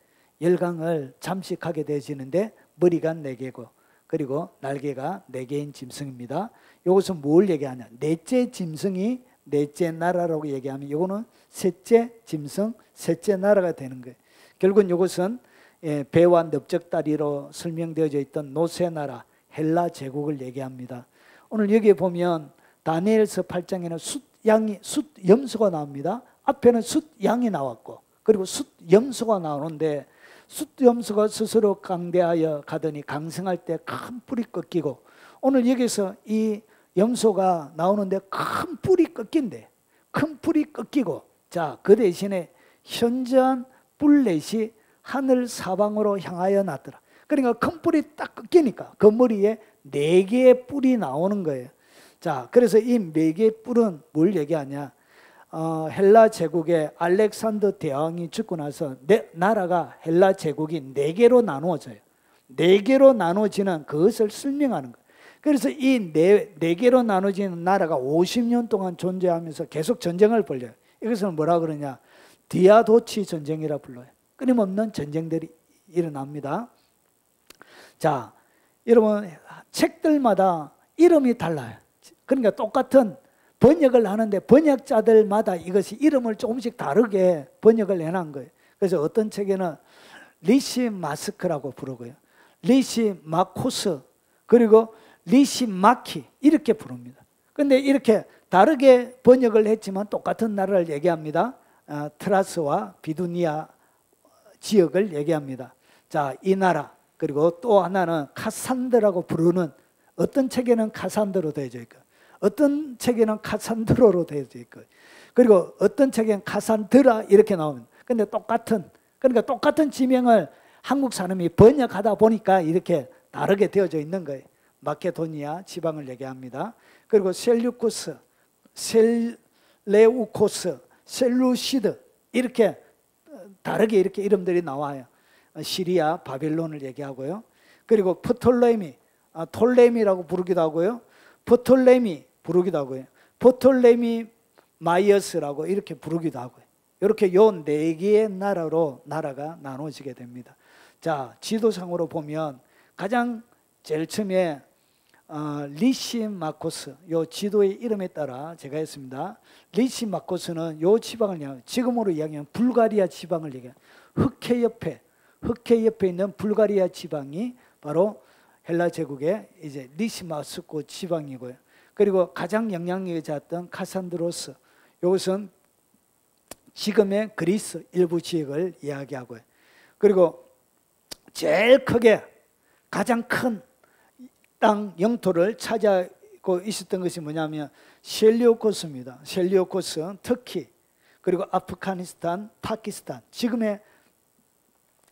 열강을 잠식하게 되어지는데 머리가 4개고 그리고 날개가 4개인 짐승입니다. 이것은 뭘 얘기하냐? 넷째 짐승이 넷째 나라라고 얘기하면 이거는 셋째 짐승, 셋째 나라가 되는 거예요. 결국은 이것은 배와 넓적다리로 설명되어져 있던 노세 나라 헬라 제국을 얘기합니다. 오늘 여기에 보면 다니엘서 8장에는 숫염소가 나옵니다. 앞에는 숫양이 나왔고 그리고 숫염소가 나오는데 숫염소가 스스로 강대하여 가더니 강성할 때 큰 뿔이 꺾이고 오늘 여기서 이 염소가 나오는데 큰 뿔이 꺾인대. 큰 뿔이 꺾이고 자, 그 대신에 현저한 뿔넷이 하늘 사방으로 향하여 났더라. 그러니까 큰 뿔이 딱 꺾이니까 그 머리에 4개의 뿔이 나오는 거예요. 자, 그래서 이 4개의 뿔은 뭘 얘기하냐? 헬라 제국의 알렉산더 대왕이 죽고 나서 나라가 헬라 제국이 4개로 나누어져요. 4개로 나누어지는 그것을 설명하는 거예요. 그래서 이 4개로 나누어지는 나라가 50년 동안 존재하면서 계속 전쟁을 벌여요. 이것을 뭐라 그러냐? 디아도치 전쟁이라 불러요. 끊임없는 전쟁들이 일어납니다. 자, 여러분 책들마다 이름이 달라요. 그러니까 똑같은 번역을 하는데 번역자들마다 이것이 이름을 조금씩 다르게 번역을 해놓은 거예요. 그래서 어떤 책에는 리시마스크라고 부르고요. 리시마코스 그리고 리시마키 이렇게 부릅니다. 그런데 이렇게 다르게 번역을 했지만 똑같은 나라를 얘기합니다. 트라스와 비두니아 지역을 얘기합니다. 자, 이 나라 그리고 또 하나는 카산드라고 부르는 어떤 책에는 카산드로 되어져 있고 어떤 책에는 카산드로로 되어져 있고 그리고 어떤 책에는 카산드라 이렇게 나옵니다. 근데 그러니까 똑같은 지명을 한국 사람이 번역하다 보니까 이렇게 다르게 되어져 있는 거예요. 마케도니아 지방을 얘기합니다. 그리고 셀류쿠스, 셀레우코스, 셀루시드 이렇게 다르게 이렇게 이름들이 나와요. 시리아, 바벨론을 얘기하고요. 그리고 프톨레미, 톨레미라고 부르기도 하고요. 프톨레미 부르기도 하고요. 프톨레미 마이어스라고 이렇게 부르기도 하고요. 이렇게 요 4개의 나라로 나라가 나눠지게 됩니다. 자, 지도상으로 보면 가장 제일 처음에 리시마코스 요 지도의 이름에 따라 제가 했습니다. 리시마코스는 요 지방을 얘기하면 지금으로 이야기하면 불가리아 지방을 얘기해요. 흑해 옆에 있는 불가리아 지방이 바로 헬라 제국의 이제 리시마스코 지방이고요. 그리고 가장 영향력이 졌던 카산드로스 이것은 지금의 그리스 일부 지역을 이야기하고요. 그리고 제일 크게 가장 큰 땅 영토를 차지하고 있었던 것이 뭐냐면 셀리오코스입니다. 셀리오코스, 터키, 그리고 아프가니스탄, 파키스탄, 지금의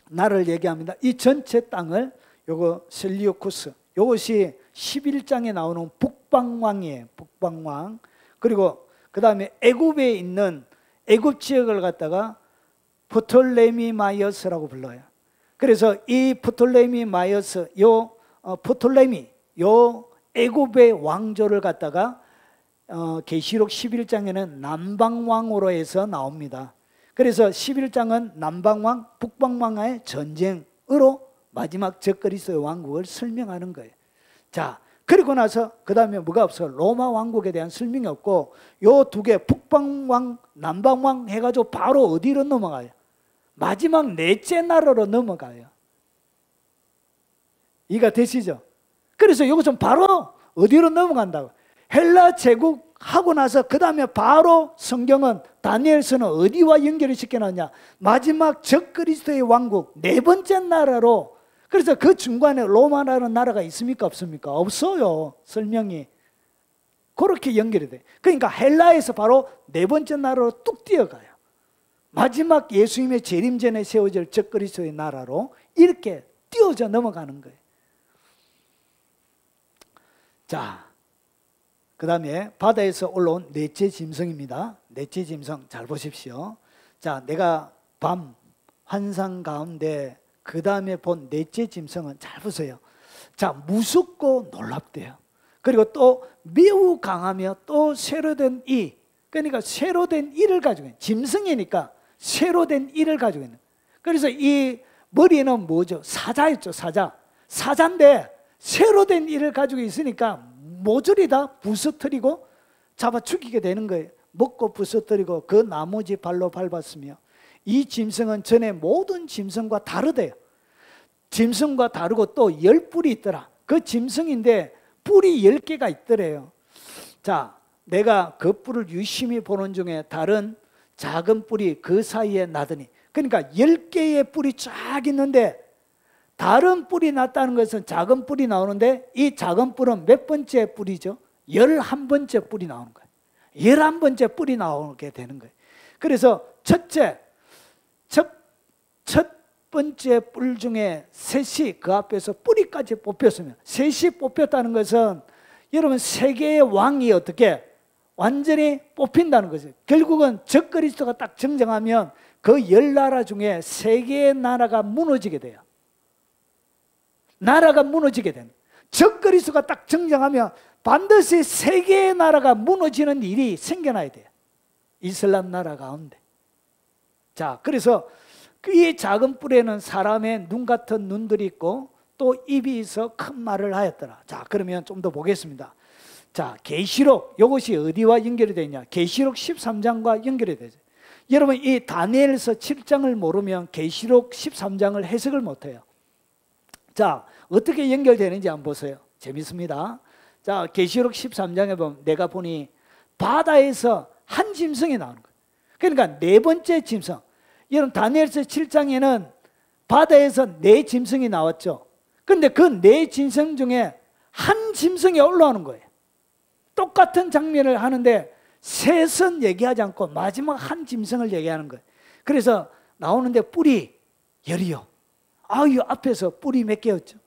나라를 얘기합니다. 이 전체 땅을 요거 셀리오코스, 요것이 11장에 나오는 북방왕이에요. 북방왕. 그리고 그 다음에 애굽에 있는 애굽 지역을 갖다가 프톨레미마이어스라고 불러요. 그래서 이 프톨레미마이어스, 프톨레미, 요 애굽의 왕조를 갖다가 계시록 11장에는 남방왕으로 해서 나옵니다. 그래서 11장은 남방왕, 북방왕의 전쟁으로 마지막 적그리스도의 왕국을 설명하는 거예요. 자, 그리고 나서 그 다음에 뭐가 없어? 로마 왕국에 대한 설명이 없고 요 두 개 북방왕, 남방왕 해가지고 바로 어디로 넘어가요? 마지막 넷째 나라로 넘어가요. 이해가 되시죠? 그래서 이것은 바로 어디로 넘어간다고? 헬라 제국 하고 나서 그 다음에 바로 성경은 다니엘서는 어디와 연결을 시켜놨냐? 마지막 적그리스도의 왕국 네 번째 나라로. 그래서 그 중간에 로마라는 나라가 있습니까? 없습니까? 없어요. 설명이 그렇게 연결이 돼. 그러니까 헬라에서 바로 네 번째 나라로 뚝 뛰어가요. 마지막 예수님의 재림 전에 세워질 적그리스도의 나라로 이렇게 뛰어져 넘어가는 거예요. 자, 그 다음에 바다에서 올라온 넷째 짐승입니다. 넷째 짐승 잘 보십시오. 자, 내가 밤 환상 가운데 그 다음에 본 넷째 짐승은 잘 보세요. 자, 무섭고 놀랍대요. 그리고 또 매우 강하며 또 새로 된 이, 그러니까 새로 된 이를 가지고 있는, 짐승이니까 새로 된 이를 가지고 있는. 그래서 이 머리는 뭐죠? 사자였죠. 사자인데 새로 된 이를 가지고 있으니까 모조리 다 부서뜨리고 잡아 죽이게 되는 거예요. 먹고 부서뜨리고 그 나머지 발로 밟았으며, 이 짐승은 전에 모든 짐승과 다르대요. 짐승과 다르고 또 10뿔이 있더라. 그 짐승인데 뿔이 10개가 있더래요. 자, 내가 그 뿔을 유심히 보는 중에 다른 작은 뿔이 그 사이에 나더니, 그러니까 10개의 뿔이 쫙 있는데 다른 뿔이 났다는 것은 작은 뿔이 나오는데 이 작은 뿔은 몇 번째 뿔이죠? 11번째 뿔이 나오는 거예요. 11번째 뿔이 나오게 되는 거예요. 그래서 첫 번째 뿔 중에 셋이 그 앞에서 뿌리까지 뽑혔으면, 셋이 뽑혔다는 것은 여러분 세계의 왕이 어떻게 완전히 뽑힌다는 거죠. 결국은 적그리스도가 딱 정정하면 그 10나라 중에 3개의 나라가 무너지게 돼요. 나라가 무너지게 되는, 적그리스도가 딱 정정하면 반드시 3개의 나라가 무너지는 일이 생겨나야 돼요. 이슬람 나라 가운데. 자, 그래서 이 작은 뿔에는 사람의 눈 같은 눈들이 있고 또 입이 있어 큰 말을 하였더라. 자, 그러면 좀 더 보겠습니다. 자, 계시록, 이것이 어디와 연결이 되냐? 계시록 13장과 연결이 되죠. 여러분, 이 다니엘서 7장을 모르면 계시록 13장을 해석을 못해요. 자, 어떻게 연결되는지 한번 보세요. 재밌습니다. 자, 계시록 13장에 보면 내가 보니 바다에서 한 짐승이 나오는 거예요. 그러니까 네 번째 짐승. 여러분, 다니엘서 7장에는 바다에서 4 짐승이 나왔죠. 그런데 그 4 짐승 중에 한 짐승이 올라오는 거예요. 똑같은 장면을 하는데 셋은 얘기하지 않고 마지막 한 짐승을 얘기하는 거예요. 그래서 나오는데 뿔이 10이요. 이 앞에서 뿔이 몇 개였죠?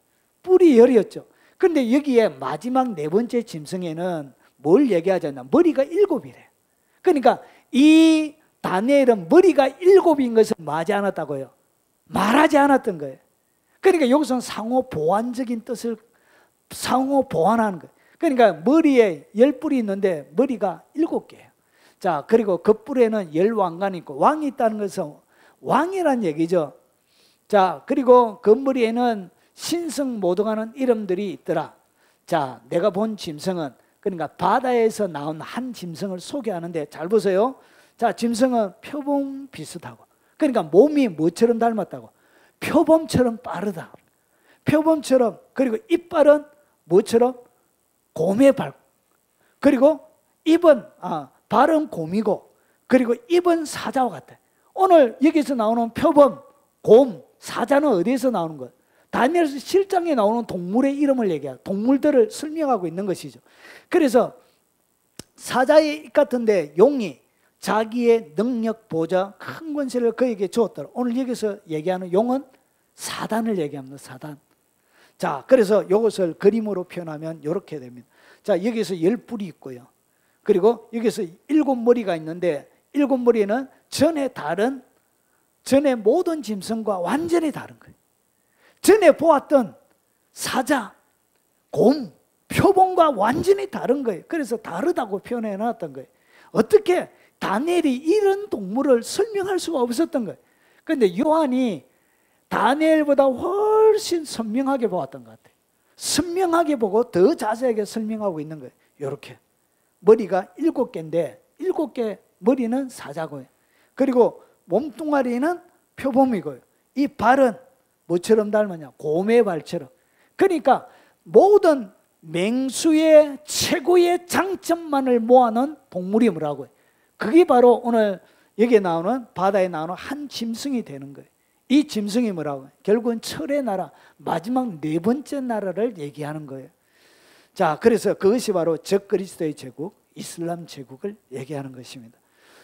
뿔이 10이었죠. 그런데 여기에 마지막 4번째 짐승에는 뭘 얘기하지 않나? 머리가 7이래. 그러니까 이 다니엘은 머리가 7인 것을 말하지 않았다고요. 말하지 않았던 거예요. 그러니까 여기서는 상호 보완적인 뜻을 상호 보완하는 거예요. 그러니까 머리에 10뿔이 있는데 머리가 7개예요. 자, 그리고 그 뿔에는 10왕관이 있고, 왕이 있다는 것은 왕이란 얘기죠. 자, 그리고 그 머리에는 신성모독하는 이름들이 있더라. 자, 내가 본 짐승은, 그러니까 바다에서 나온 한 짐승을 소개하는데 잘 보세요. 자, 짐승은 표범 비슷하고, 그러니까 몸이 뭐처럼 닮았다고? 표범처럼 빠르다. 표범처럼. 그리고 이빨은 뭐처럼? 곰의 발. 그리고 입은 발은 곰이고, 그리고 입은 사자와 같아. 오늘 여기서 나오는 표범, 곰, 사자는 어디에서 나오는 거예요? 다니엘서 7장에 나오는 동물의 이름을 얘기해요. 동물들을 설명하고 있는 것이죠. 그래서 사자의 입 같은데 용이 자기의 능력, 보좌, 큰 권세를 그에게 주었더라. 오늘 여기서 얘기하는 용은 사단을 얘기합니다. 사단. 자, 그래서 이것을 그림으로 표현하면 이렇게 됩니다. 자, 여기서 10뿔이 있고요. 그리고 여기서 7머리가 있는데 7머리는 전에 모든 짐승과 완전히 다른 거예요. 전에 보았던 사자, 곰, 표범과 완전히 다른 거예요. 그래서 다르다고 표현해 놨던 거예요. 어떻게 다니엘이 이런 동물을 설명할 수가 없었던 거예요. 그런데 요한이 다니엘보다 훨씬 선명하게 보았던 것 같아요. 선명하게 보고 더 자세하게 설명하고 있는 거예요. 이렇게 머리가 7개인데 7개 머리는 사자고요. 그리고 몸뚱아리는 표범이고요. 이 발은 뭐처럼 닮았냐? 곰의 발처럼. 그러니까 모든 맹수의 최고의 장점만을 모아놓은 동물이 뭐라고요? 그게 바로 오늘 여기에 나오는, 바다에 나오는 한 짐승이 되는 거예요. 이 짐승이 뭐라고요? 결국은 철의 나라, 마지막 4번째 나라를 얘기하는 거예요. 자, 그래서 그것이 바로 적그리스도의 제국, 이슬람 제국을 얘기하는 것입니다.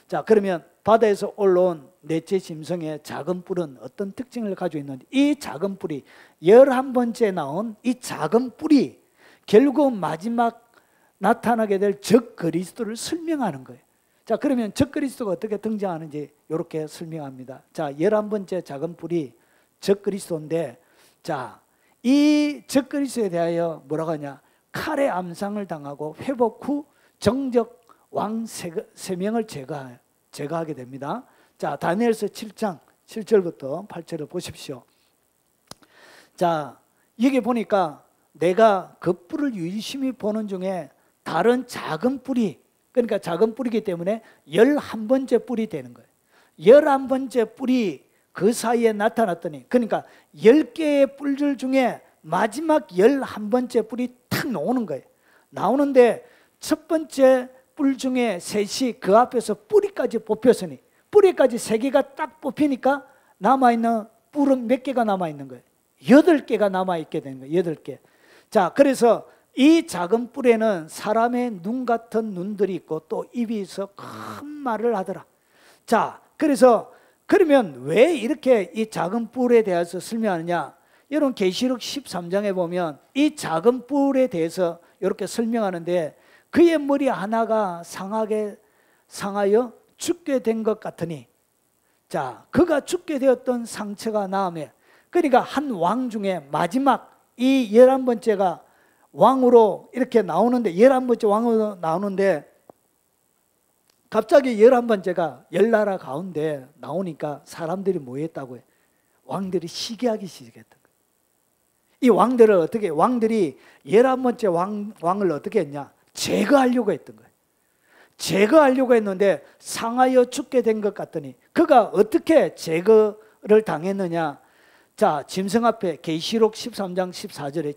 자, 그러면 바다에서 올라온 넷째 짐승의 작은 뿔은 어떤 특징을 가지고 있는지, 이 작은 뿔이 11번째 나온 이 작은 뿔이 결국 마지막 나타나게 될 적그리스도를 설명하는 거예요. 자, 그러면 적그리스도가 어떻게 등장하는지 이렇게 설명합니다. 자, 11번째 작은 뿔이 적그리스도인데, 자, 이 적그리스도에 대하여 뭐라고 하냐? 칼의 암상을 당하고 회복 후 정적 왕 3명을 제거하게 됩니다. 자, 다니엘서 7장 7절부터 8절을 보십시오. 자, 여기 보니까 내가 그 뿔을 유심히 보는 중에 다른 작은 뿔이, 그러니까 작은 뿔이기 때문에 11번째 뿔이 되는 거예요. 11번째 뿔이 그 사이에 나타났더니, 그러니까 10개의 뿔들 중에 마지막 11번째 뿔이 탁 나오는 거예요. 나오는데 첫 번째 뿔 중에 셋이 그 앞에서 뿌리까지 뽑혔으니, 뿌리까지 3개가 딱 뽑히니까 남아있는 뿔은 몇 개가 남아있는 거예요? 8개가 남아있게 되는 거예요. 8개. 자, 그래서 이 작은 뿔에는 사람의 눈 같은 눈들이 있고 또 입이 있어 큰 말을 하더라. 자, 그래서 그러면 왜 이렇게 이 작은 뿔에 대해서 설명하느냐? 여러분 계시록 13장에 보면 이 작은 뿔에 대해서 이렇게 설명하는데, 그의 머리 하나가 상하여 죽게 된 것 같으니, 자, 그가 죽게 되었던 상처가 나음에, 그러니까 한 왕 중에 마지막 이 11번째가 왕으로 이렇게 나오는데, 11번째 왕으로 나오는데, 갑자기 11번째가 10나라 가운데 나오니까 사람들이 뭐 했다고 해요? 왕들이 시기하기 시작했던 거예요. 이 왕들을 어떻게, 왕들이 11번째 왕을 어떻게 했냐? 제거하려고 했던 거예요. 제거하려고 했는데 상하여 죽게 된 것 같더니, 그가 어떻게 제거를 당했느냐? 자, 짐승 앞에, 계시록 13장 14절에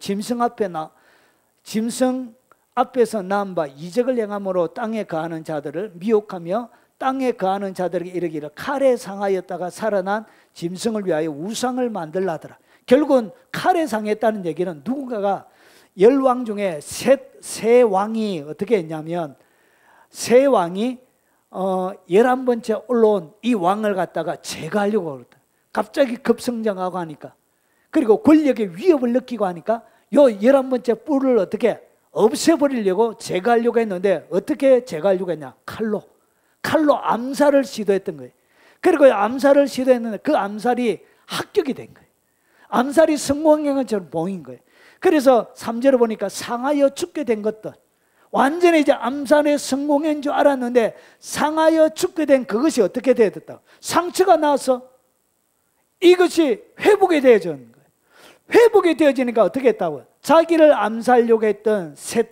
짐승 앞에서 난 바 이적을 행함으로 땅에 거하는 자들을 미혹하며 땅에 거하는 자들에게 이르기를 칼에 상하였다가 살아난 짐승을 위하여 우상을 만들라더라. 결국은 칼에 상했다는 얘기는 누군가가 10왕 중에 세 왕이 어떻게 했냐면, 세 왕이 11번째 올라온 이 왕을 갖다가 제거하려고 그랬다. 갑자기 급성장하고 하니까, 그리고 권력의 위협을 느끼고 하니까 요 11번째 뿔을 어떻게 없애버리려고 제거하려고 했는데, 어떻게 제거하려고 했냐? 칼로 암살을 시도했던 거예요. 그리고 암살을 시도했는데 그 암살이 합격이 된 거예요. 암살이 성공한 것처럼 보인 거예요. 그래서 3절을 보니까 상하여 죽게 된 것들, 완전히 이제 암살에 성공한 줄 알았는데 상하여 죽게 된 그것이 어떻게 되었다? 상처가 나서 이것이 회복이 되어지는 거예요. 회복이 되어지니까 어떻게 했다고요? 자기를 암살하려고 했던 세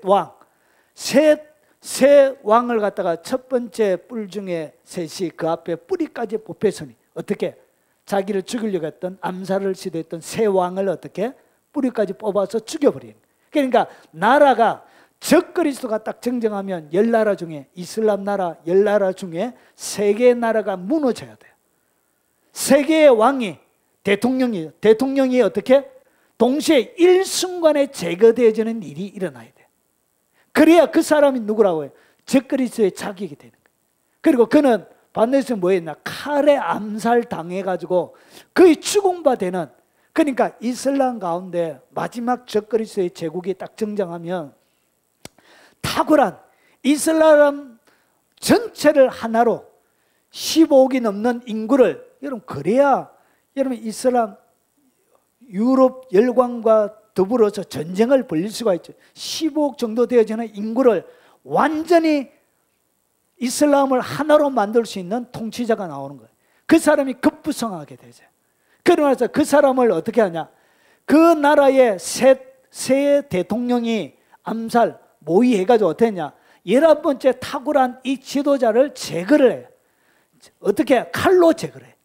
왕을 갖다가 첫 번째 뿔 중에 셋이 그 앞에 뿌리까지 뽑혔으니, 어떻게 자기를 죽이려고 했던, 암살을 시도했던 세 왕을 어떻게 뿌리까지 뽑아서 죽여버리는 거예요. 그러니까 나라가, 적그리스도가 딱 정정하면 10나라 중에, 이슬람 나라 10나라 중에 3개의 나라가 무너져야 돼요. 3개의 왕이, 대통령이 어떻게 동시에 일순간에 제거되어지는 일이 일어나야 돼요. 그래야 그 사람이 누구라고 해요? 적그리스도의 자격이 되는 거예요. 그리고 그는 반드시 뭐 했나? 칼에 암살당해가지고 거의 추궁받는, 그러니까 이슬람 가운데 마지막 적그리스도의 제국이 딱 정정하면 탁월한 이슬람 전체를 하나로 15억이 넘는 인구를, 여러분 그래야 여러분 이슬람 유럽 열강과 더불어서 전쟁을 벌일 수가 있죠. 15억 정도 되어지는 인구를 완전히 이슬람을 하나로 만들 수 있는 통치자가 나오는 거예요. 그 사람이 급부성하게 되죠. 그러면서 그 사람을 어떻게 하냐? 그 나라의 새 대통령이 암살 모의해가지고 어떻게 했냐? 11번째 탁월한 이 지도자를 제거를 해요. 어떻게? 칼로 제거를 해요.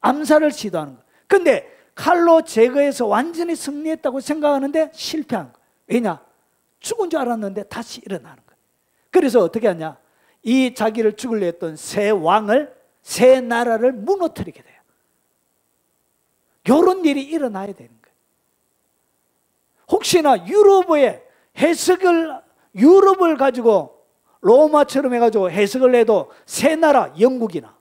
암살을 시도하는 거예요. 근데 칼로 제거해서 완전히 승리했다고 생각하는데 실패한 거예요. 왜냐? 죽은 줄 알았는데 다시 일어나는 거예요. 그래서 어떻게 하냐? 이 자기를 죽으려 했던 새 왕을, 새 나라를 무너뜨리게 돼요. 이런 일이 일어나야 되는 거예요. 혹시나 유럽을 가지고 로마처럼 해가지고 해석을 해도 새 나라, 영국이나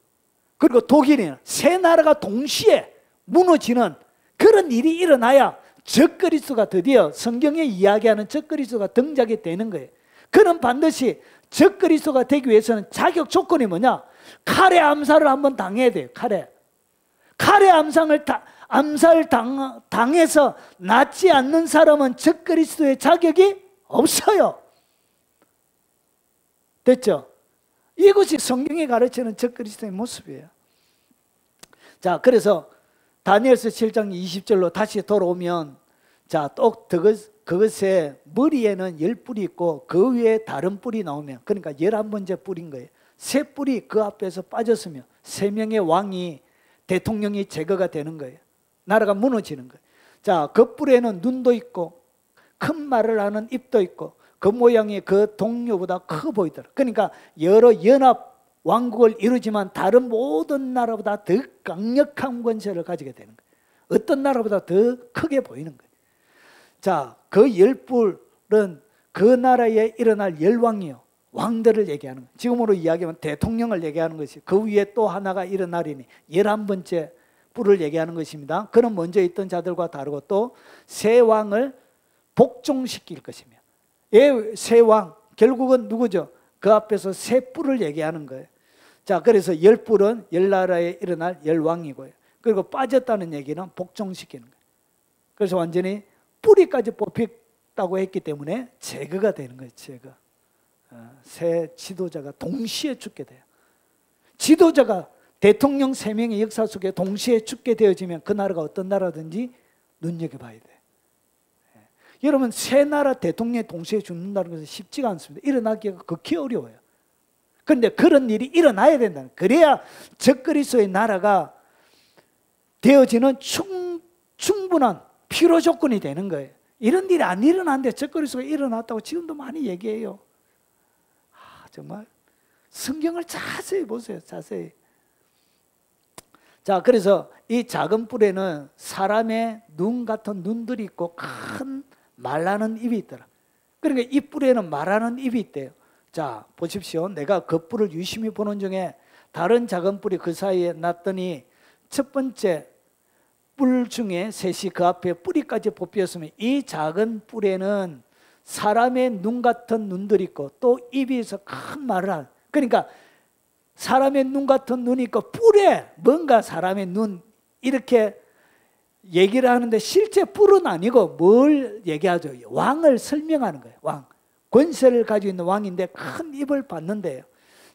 그리고 독일이나 새 나라가 동시에 무너지는 그런 일이 일어나야 적그리스도가 드디어 성경에 이야기하는 적그리스도가 등장이 되는 거예요. 그는 반드시 적그리스도가 되기 위해서는 자격 조건이 뭐냐? 칼의 암살을 한번 당해야 돼요. 칼의 암살 당해서 낫지 않는 사람은 적그리스도의 자격이 없어요. 됐죠? 이것이 성경이 가르치는 적그리스도의 모습이에요. 자, 그래서 다니엘서 7장 20절로 다시 돌아오면, 자, 또 그것의 머리에는 10뿔이 있고 그 위에 다른 뿔이 나오면, 그러니까 11번째 뿔인 거예요. 세 뿔이 그 앞에서 빠졌으면 3명의 왕이, 대통령이 제거가 되는 거예요. 나라가 무너지는 거예요. 자, 그 뿔에는 눈도 있고 큰 말을 하는 입도 있고 그 모양이 그 동료보다 커 보이더라. 그러니까 여러 연합 왕국을 이루지만 다른 모든 나라보다 더 강력한 권세를 가지게 되는 거예요. 어떤 나라보다 더 크게 보이는 거예요. 자, 그 10뿔은 그 나라에 일어날 열왕이요, 왕들을 얘기하는 거예요. 지금으로 이야기하면 대통령을 얘기하는 것이, 그 위에 또 하나가 일어나리니 11번째 뿔을 얘기하는 것입니다. 그는 먼저 있던 자들과 다르고 또 새 왕을 복종시킬 것이며, 새 왕, 결국은 누구죠? 그 앞에서 새 뿔을 얘기하는 거예요. 자, 그래서 10뿔은 10나라에 일어날 열왕이고요. 그리고 빠졌다는 얘기는 복종시키는 거예요. 그래서 완전히 뿌리까지 뽑혔다고 했기 때문에 제거가 되는 거예요. 제거. 새 지도자가 동시에 죽게 돼요. 지도자가 대통령 3명의 역사 속에 동시에 죽게 되어지면 그 나라가 어떤 나라든지 눈여겨봐야 돼요. 여러분, 새 나라 대통령이 동시에 죽는다는 것은 쉽지가 않습니다. 일어나기가 극히 어려워요. 그런데 그런 일이 일어나야 된다. 그래야 적그리스도의 나라가 되어지는 충분한 필요 조건이 되는 거예요. 이런 일이 안 일어났는데 적그리스도가 일어났다고 지금도 많이 얘기해요. 정말 성경을 자세히 보세요. 자세히. 자, 그래서 이 작은 뿔에는 사람의 눈 같은 눈들이 있고 큰 말하는 입이 있더라. 그러니까 이 뿔에는 말하는 입이 있대요. 자, 보십시오. 내가 그 뿔을 유심히 보는 중에 다른 작은 뿔이 그 사이에 났더니 첫 번째 뿔 중에 셋이 그 앞에 뿌리까지 뽑혔으면 이 작은 뿔에는 사람의 눈 같은 눈들이 있고 또 입이 있어 큰 말을 하는, 그러니까 사람의 눈 같은 눈이 있고 뿔에 뭔가 사람의 눈 이렇게 얘기를 하는데 실제 뿔은 아니고 뭘 얘기하죠? 왕을 설명하는 거예요. 왕, 권세를 가지고 있는 왕인데 큰 입을 받는데요.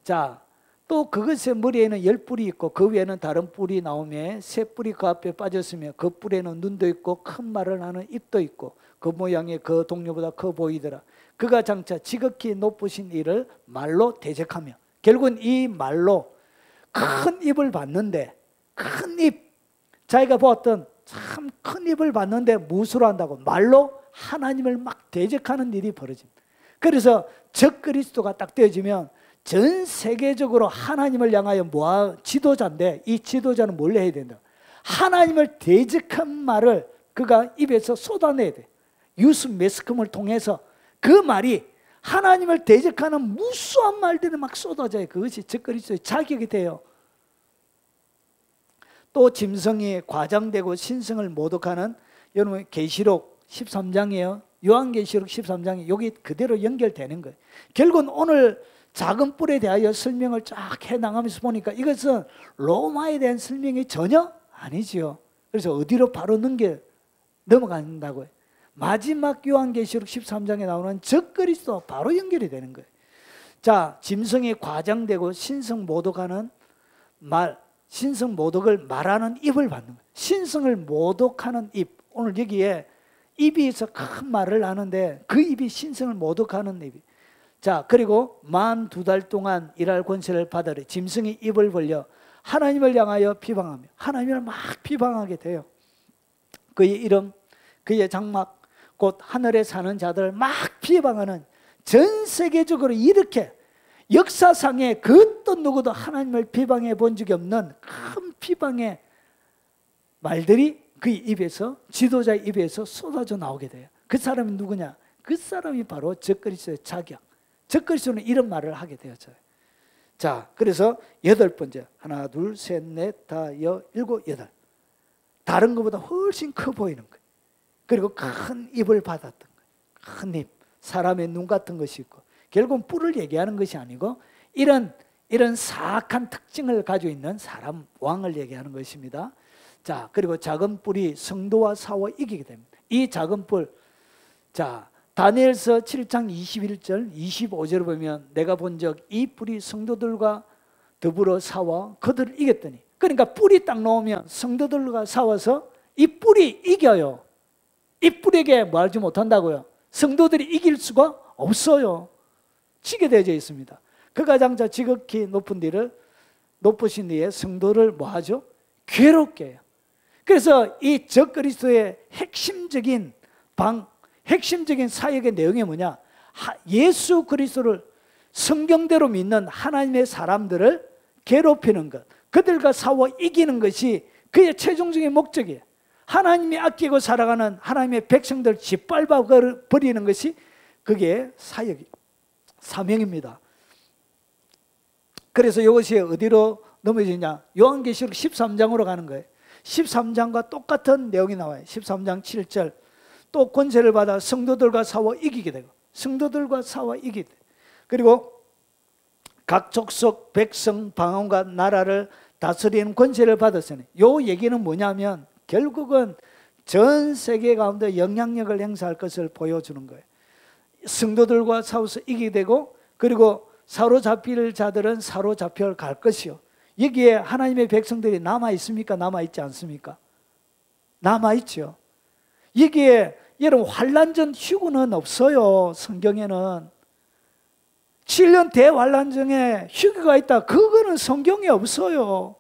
자, 또 그것의 머리에는 10뿔이 있고 그 위에는 다른 뿔이 나오며 새 뿔이 그 앞에 빠졌으며 그 뿔에는 눈도 있고 큰 말을 하는 입도 있고 그 모양이 그 동료보다 커 보이더라. 그가 장차 지극히 높으신 이를 말로 대적하며, 결국은 이 말로 큰 입을 받는데, 큰 입, 자기가 보았던 참 큰 입을 받는데 무엇으로 한다고? 말로 하나님을 막 대적하는 일이 벌어집니다. 그래서 적그리스도가 딱 되어지면 전 세계적으로 하나님을 향하여 지도자인데, 이 지도자는 뭘 해야 된다? 하나님을 대적한 말을 그가 입에서 쏟아내야 돼. 뉴스 매스컴을 통해서 그 말이 하나님을 대적하는 무수한 말들이 막 쏟아져요. 그것이 적그리스도의 자격이 돼요. 또 짐승이 과장되고 신성을 모독하는, 여러분 계시록 13장이에요. 요한계시록 13장이 여기 그대로 연결되는 거예요. 결국은 오늘 작은 뿔에 대하여 설명을 쫙 해나가면서 보니까 이것은 로마에 대한 설명이 전혀 아니지요. 그래서 어디로 바로 넘어간다고요? 마지막 요한계시록 13장에 나오는 적그리스도 바로 연결이 되는 거예요. 자, 짐승이 과장되고 신성 모독하는 말, 신성 모독을 말하는 입을 받는 거예요. 신성을 모독하는 입. 오늘 여기에 입이 있어 큰 말을 하는데 그 입이 신성을 모독하는 입이. 자, 그리고 만 2달 동안 일할 권세를 받으래. 짐승이 입을 벌려 하나님을 향하여 비방하며 하나님을 막 비방하게 돼요. 그의 이름, 그의 장막, 곧 하늘에 사는 자들을 막 비방하는, 전 세계적으로 이렇게 역사상에 그 어떤 누구도 하나님을 비방해 본 적이 없는 큰 비방의 말들이 그의 입에서, 지도자의 입에서 쏟아져 나오게 돼요. 그 사람이 누구냐? 그 사람이 바로 적그리스도의 자격. 적그리스도는 이런 말을 하게 되었어요. 자, 그래서 8번째, 하나, 둘, 셋, 넷, 다, 일곱, 여덟. 다른 것보다 훨씬 커 보이는 거예요. 그리고 큰 입을 받았던 거예요. 큰 입, 사람의 눈 같은 것이 있고, 결국은 뿔을 얘기하는 것이 아니고 이런 사악한 특징을 가지고 있는 사람, 왕을 얘기하는 것입니다. 자, 그리고 작은 뿔이 성도와 싸워 이기게 됩니다. 이 작은 뿔, 자, 다니엘서 7장 21절 25절을 보면 내가 본 적 이 뿔이 성도들과 더불어 싸워 그들을 이겼더니, 그러니까 뿔이 딱 나오면 성도들과 싸워서 이 뿔이 이겨요. 이 뿔에게 뭐 하지 못한다고요? 성도들이 이길 수가 없어요. 지게 되어져 있습니다. 그가 장차 지극히 높으신 뒤에 성도를 뭐 하죠? 괴롭게 해요. 그래서 이 적그리스도의 핵심적인 사역의 내용이 뭐냐? 예수 그리스도를 성경대로 믿는 하나님의 사람들을 괴롭히는 것, 그들과 싸워 이기는 것이 그의 최종적인 목적이에요. 하나님이 아끼고 살아가는 하나님의 백성들 짓밟아 버리는 것이 그게 사명입니다. 그래서 이것이 어디로 넘어지냐? 요한계시록 13장으로 가는 거예요. 13장과 똑같은 내용이 나와요. 13장 7절, 또 권세를 받아 성도들과 싸워 이기게 되고, 성도들과 싸워 이기게 되고, 그리고 각 족속 백성 방언과 나라를 다스리는 권세를 받았으니, 이 얘기는 뭐냐면 결국은 전 세계 가운데 영향력을 행사할 것을 보여주는 거예요. 성도들과 싸워서 이기게 되고, 그리고 사로잡힐 자들은 사로잡혀 갈 것이요. 여기에 하나님의 백성들이 남아있습니까? 남아있지 않습니까? 남아있죠. 여기에 여러분 환난전 휴거는 없어요. 성경에는 7년 대환난전에 휴거가 있다, 그거는 성경에 없어요.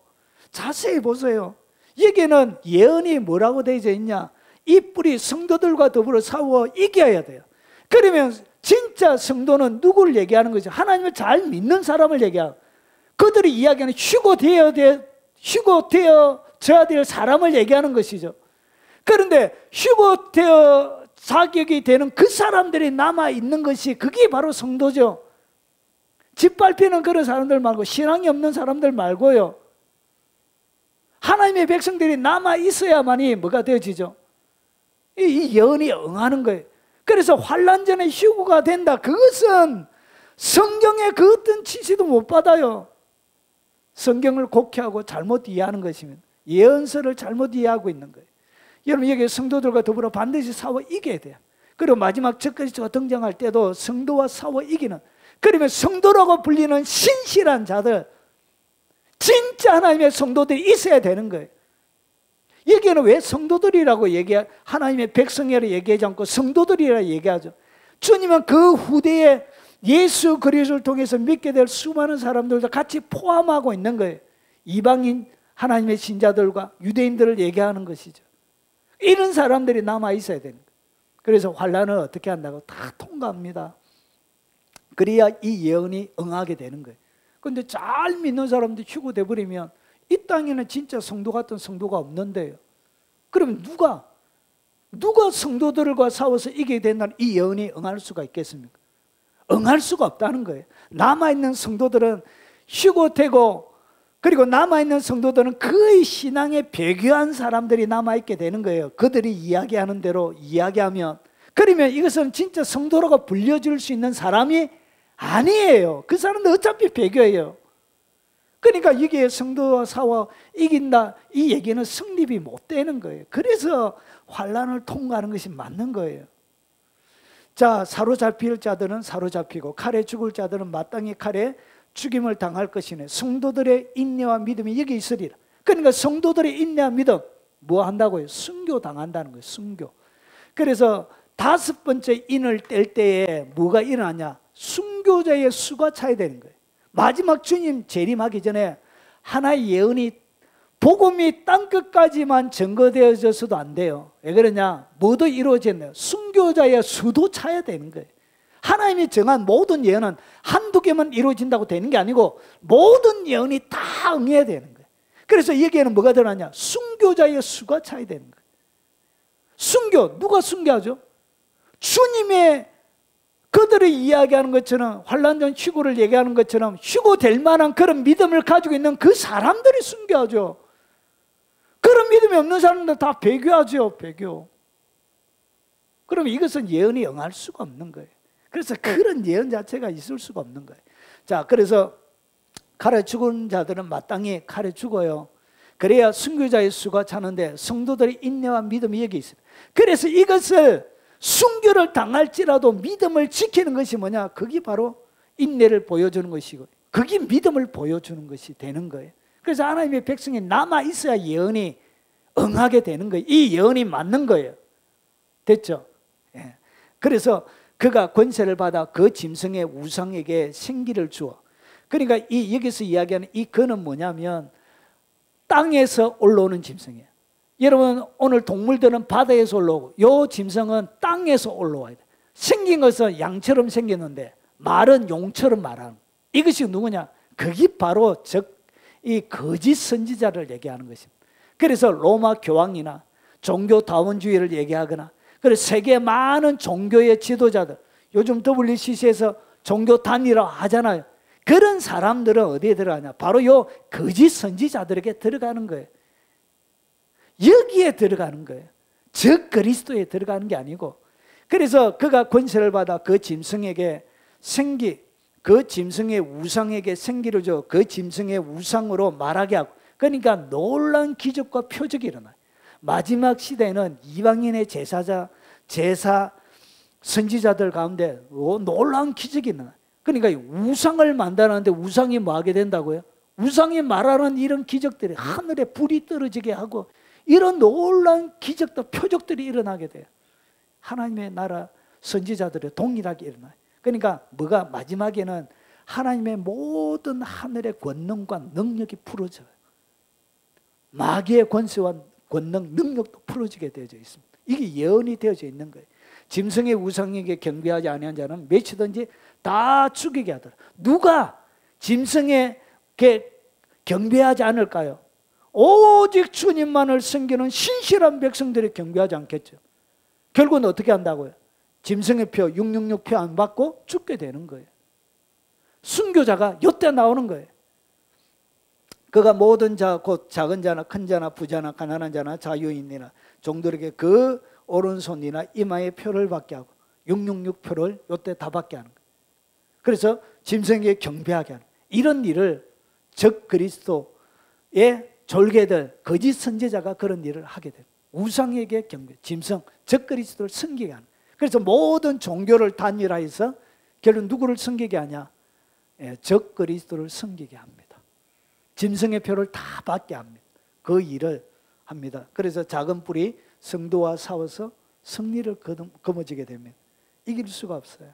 자세히 보세요. 여기에는 예언이 뭐라고 되어 있냐? 이 뿔이 성도들과 더불어 싸워 이겨야 돼요. 그러면 진짜 성도는 누구를 얘기하는 거죠? 하나님을 잘 믿는 사람을 얘기하고, 그들이 이야기하는 휴거되어져야 될 사람을 얘기하는 것이죠. 그런데 휴거되어 자격이 되는 그 사람들이 남아있는 것이, 그게 바로 성도죠. 짓밟히는 그런 사람들 말고, 신앙이 없는 사람들 말고요. 하나님의 백성들이 남아있어야만이 뭐가 되어지죠? 이 예언이 응하는 거예요. 그래서 환난전에 휴거가 된다, 그것은 성경의 그 어떤 지시도 못 받아요. 성경을 곡해하고 잘못 이해하는 것이면, 예언서를 잘못 이해하고 있는 거예요. 여러분, 여기 성도들과 더불어 반드시 싸워 이겨야 돼요. 그리고 마지막 적그리스도가 등장할 때도 성도와 싸워 이기는, 그러면 성도라고 불리는 신실한 자들, 진짜 하나님의 성도들이 있어야 되는 거예요. 여기에는 왜 성도들이라고 하나님의 백성이라 얘기하지 않고 성도들이라 얘기하죠? 주님은 그 후대에 예수 그리스도를 통해서 믿게 될 수많은 사람들도 같이 포함하고 있는 거예요. 이방인 하나님의 신자들과 유대인들을 얘기하는 것이죠. 이런 사람들이 남아 있어야 되는 거예요. 그래서 환난을 어떻게 한다고? 다 통과합니다. 그래야 이 예언이 응하게 되는 거예요. 그런데 잘 믿는 사람들이 휴거돼 버리면 이 땅에는 진짜 성도 같은 성도가 없는데요. 그러면 누가 성도들과 싸워서 이기게 된다는 이 예언이 응할 수가 있겠습니까? 응할 수가 없다는 거예요. 남아있는 성도들은 쉬고 되고, 그리고 남아있는 성도들은 그의 신앙에 배교한 사람들이 남아있게 되는 거예요. 그들이 이야기하는 대로 이야기하면, 그러면 이것은 진짜 성도라고 불려줄 수 있는 사람이 아니에요. 그 사람들 어차피 배교예요. 그러니까 이게 성도와 사와 이긴다, 이 얘기는 성립이 못 되는 거예요. 그래서 환난을 통과하는 것이 맞는 거예요. 자, 사로잡힐 자들은 사로잡히고 칼에 죽을 자들은 마땅히 칼에 죽임을 당할 것이네. 성도들의 인내와 믿음이 여기 있으리라. 그러니까 성도들의 인내와 믿음 뭐 한다고요? 순교 당한다는 거예요. 순교. 그래서 5번째 인을 뗄 때에 뭐가 일어나냐? 순교자의 수가 차야 되는 거예요. 마지막 주님 재림하기 전에 하나의 예언이, 복음이 땅끝까지만 증거되어져서도 안 돼요. 왜 그러냐? 뭐도 이루어졌네요. 순교자의 수도 차야 되는 거예요. 하나님이 정한 모든 예언은 한두 개만 이루어진다고 되는 게 아니고 모든 예언이 다 응해야 되는 거예요. 그래서 여기에는 뭐가 들어가냐? 순교자의 수가 차야 되는 거예요. 순교, 누가 순교하죠? 주님의, 그들이 이야기하는 것처럼, 환난 전 휴고를 얘기하는 것처럼 휴고 될 만한 그런 믿음을 가지고 있는 그 사람들이 순교하죠. 그런 믿음이 없는 사람들 다 배교하죠. 배교. 그러면 이것은 예언이 응할 수가 없는 거예요. 그래서 그런 예언 자체가 있을 수가 없는 거예요. 자, 그래서 칼에 죽은 자들은 마땅히 칼에 죽어요. 그래야 순교자의 수가 차는데 성도들의 인내와 믿음이 여기 있습니다. 그래서 이것을 순교를 당할지라도 믿음을 지키는 것이 뭐냐? 그게 바로 인내를 보여주는 것이고, 그게 믿음을 보여주는 것이 되는 거예요. 그래서 하나님의 백성이 남아 있어야 예언이 응하게 되는 거예요. 이 예언이 맞는 거예요. 됐죠? 예. 그래서 그가 권세를 받아 그 짐승의 우상에게 생기를 주어. 그러니까 이 여기서 이야기하는 이 그는 뭐냐면 땅에서 올라오는 짐승이에요. 여러분, 오늘 동물들은 바다에서 올라오고 이 짐승은 땅에서 올라와야 돼. 생긴 것은 양처럼 생겼는데 말은 용처럼 말하는. 이것이 누구냐? 그게 바로 이 거짓 선지자를 얘기하는 것입니다. 그래서 로마 교황이나 종교다원주의를 얘기하거나, 그래서 세계 많은 종교의 지도자들, 요즘 WCC에서 종교 단위라고 하잖아요. 그런 사람들은 어디에 들어가냐? 바로 요 거짓 선지자들에게 들어가는 거예요. 여기에 들어가는 거예요. 저 그리스도에 들어가는 게 아니고. 그래서 그가 권세를 받아 그 짐승에게 그 짐승의 우상에게 생기를 줘 그 짐승의 우상으로 말하게 하고, 그러니까 놀라운 기적과 표적이 일어나요. 마지막 시대에는 이방인의 제사 선지자들 가운데 놀라운 기적이 일어나요. 그러니까 우상을 만드는데 우상이 뭐 하게 된다고요? 우상이 말하는 이런 기적들이 하늘에 불이 떨어지게 하고 이런 놀라운 기적도 표적들이 일어나게 돼요. 하나님의 나라 선지자들의 동일하게 일어나요. 그러니까 뭐가 마지막에는 하나님의 모든 하늘의 권능과 능력이 풀어져요. 마귀의 권세와 권능, 능력도 풀어지게 되어져 있습니다. 이게 예언이 되어져 있는 거예요. 짐승의 우상에게 경배하지 아니한 자는 몇이든지 다 죽이게 하더라. 누가 짐승에게 경배하지 않을까요? 오직 주님만을 섬기는 신실한 백성들이 경배하지 않겠죠. 결국은 어떻게 한다고요? 짐승의 표, 666표 안 받고 죽게 되는 거예요. 순교자가 이때 나오는 거예요. 그가 모든 자, 곧 작은 자나 큰 자나 부자나 가난한 자나 자유인이나 종들에게 그 오른손이나 이마에 표를 받게 하고 666표를 이때 다 받게 하는 거예요. 그래서 짐승에게 경배하게 하는, 이런 일을 적 그리스도의 졸개들, 거짓 선지자가 그런 일을 하게 돼요. 우상에게 경배, 짐승, 적 그리스도를 섬기게 하는. 그래서 모든 종교를 단일화해서 결국 누구를 섬기게 하냐? 적 그리스도를 섬기게 합니다. 짐승의 표를 다 받게 합니다. 그 일을 합니다. 그래서 작은 뿔이 성도와 싸워서 승리를 거머쥐게 됩니다. 이길 수가 없어요.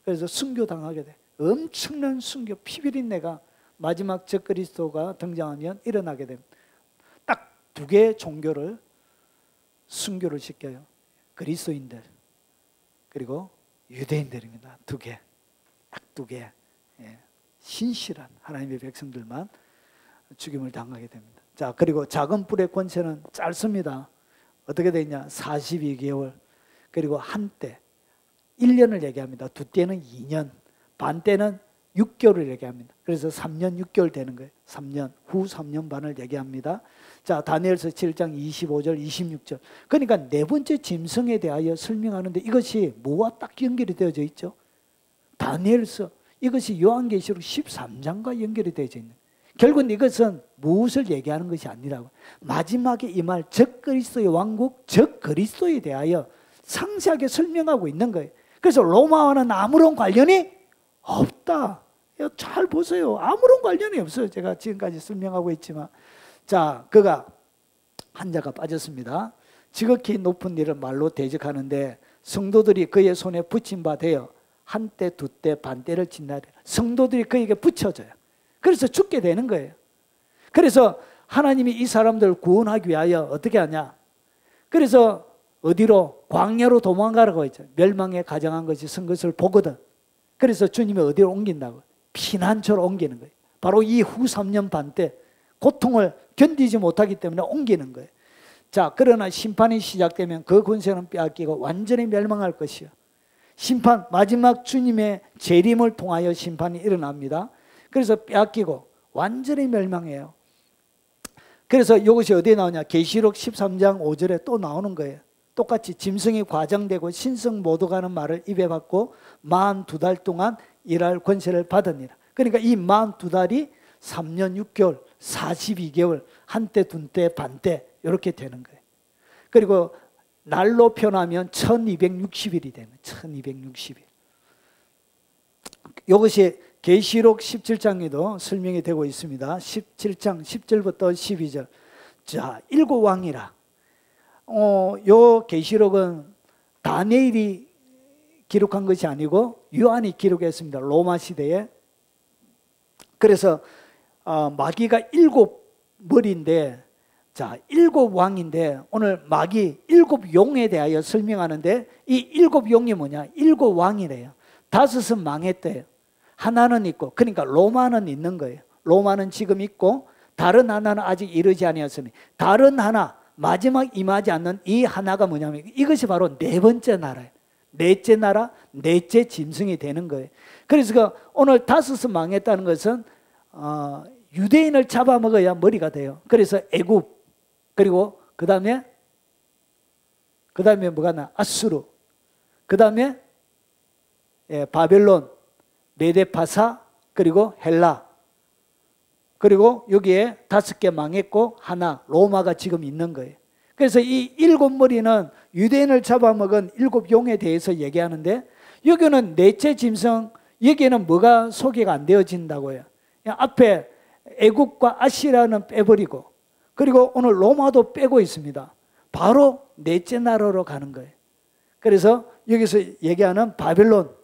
그래서 순교당하게 돼. 엄청난 순교, 피비린내가 마지막 적 그리스도가 등장하면 일어나게 됩니다. 딱 두 개의 종교를 순교를 시켜요. 그리스도인들 그리고 유대인들입니다. 두 개, 딱 두 개. 신실한 하나님의 백성들만 죽임을 당하게 됩니다. 자, 그리고 작은 뿔의 권세는 짧습니다. 어떻게 되냐? 42개월, 그리고 한때 1년을 얘기합니다. 두 때는 2년. 반때는 6개월을 얘기합니다. 그래서 3년 6개월 되는 거예요. 3년, 후 3년 반을 얘기합니다. 자, 다니엘서 7장 25절, 26절. 그러니까 네 번째 짐승에 대하여 설명하는데 이것이 뭐와 딱 연결이 되어져 있죠? 다니엘서, 이것이 요한계시록 13장과 연결이 되어져 있는 거예요. 결국은 이것은 무엇을 얘기하는 것이 아니라고. 마지막에 임할 적그리스도의 왕국, 적그리스도에 대하여 상세하게 설명하고 있는 거예요. 그래서 로마와는 아무런 관련이 없다. 잘 보세요. 아무런 관련이 없어요. 제가 지금까지 설명하고 있지만. 자, 그가 한자가 빠졌습니다. 지극히 높은 일을 말로 대적하는데 성도들이 그의 손에 붙임 바 되어 한때, 두때, 반때를 짓나래. 성도들이 그에게 붙여져요. 그래서 죽게 되는 거예요. 그래서 하나님이 이 사람들을 구원하기 위하여 어떻게 하냐? 그래서 어디로? 광야로 도망가라고 했죠. 멸망에 가장한 것이 선 것을 보거든. 그래서 주님이 어디로 옮긴다고? 피난처로 옮기는 거예요. 바로 이 후 3년 반 때 고통을 견디지 못하기 때문에 옮기는 거예요. 자, 그러나 심판이 시작되면 그 권세는 빼앗기고 완전히 멸망할 것이요. 심판, 마지막 주님의 재림을 통하여 심판이 일어납니다. 그래서 빼앗기고 완전히 멸망해요. 그래서 이것이 어디에 나오냐? 계시록 13장 5절에 또 나오는 거예요. 똑같이 짐승이 과장되고 신성 모독하는 말을 입에 받고 42달 동안 일할 권세를 받으니라. 그러니까 이 42달이 3년 6개월, 42개월, 한때, 둔때, 반때 이렇게 되는 거예요. 그리고 날로 표현하면 1260일이 되는 거예요. 1260일. 이것이 계시록 17장에도 설명이 되고 있습니다. 17장 10절부터 12절. 자, 7왕이라. 요 계시록은 다니엘이 기록한 것이 아니고 요한이 기록했습니다. 로마 시대에. 그래서 마귀가 7머리인데, 자, 7왕인데 오늘 마귀 7용에 대하여 설명하는데 이 7용이 뭐냐? 7왕이래요. 5은 망했대요. 하나는 있고, 그러니까 로마는 있는 거예요. 로마는 지금 있고 다른 하나는 아직 이르지 아니었으니, 다른 하나, 마지막 임하지 않는 이 하나가 뭐냐면 이것이 바로 네 번째 나라예요. 넷째 나라, 넷째 짐승이 되는 거예요. 그래서 오늘 5은 망했다는 것은 유대인을 잡아먹어야 머리가 돼요. 그래서 애굽, 그리고 그 다음에 뭐가 나? 아수르, 그 다음에 바벨론, 메데파사, 그리고 헬라, 그리고 여기에 5개 망했고 하나, 로마가 지금 있는 거예요. 그래서 이 7머리는 유대인을 잡아먹은 7용에 대해서 얘기하는데, 여기는 넷째 짐승, 여기에는 뭐가 소개가 안 되어진다고요. 앞에 애국과 아시라는 빼버리고, 그리고 오늘 로마도 빼고 있습니다. 바로 넷째 나라로 가는 거예요. 그래서 여기서 얘기하는 바벨론,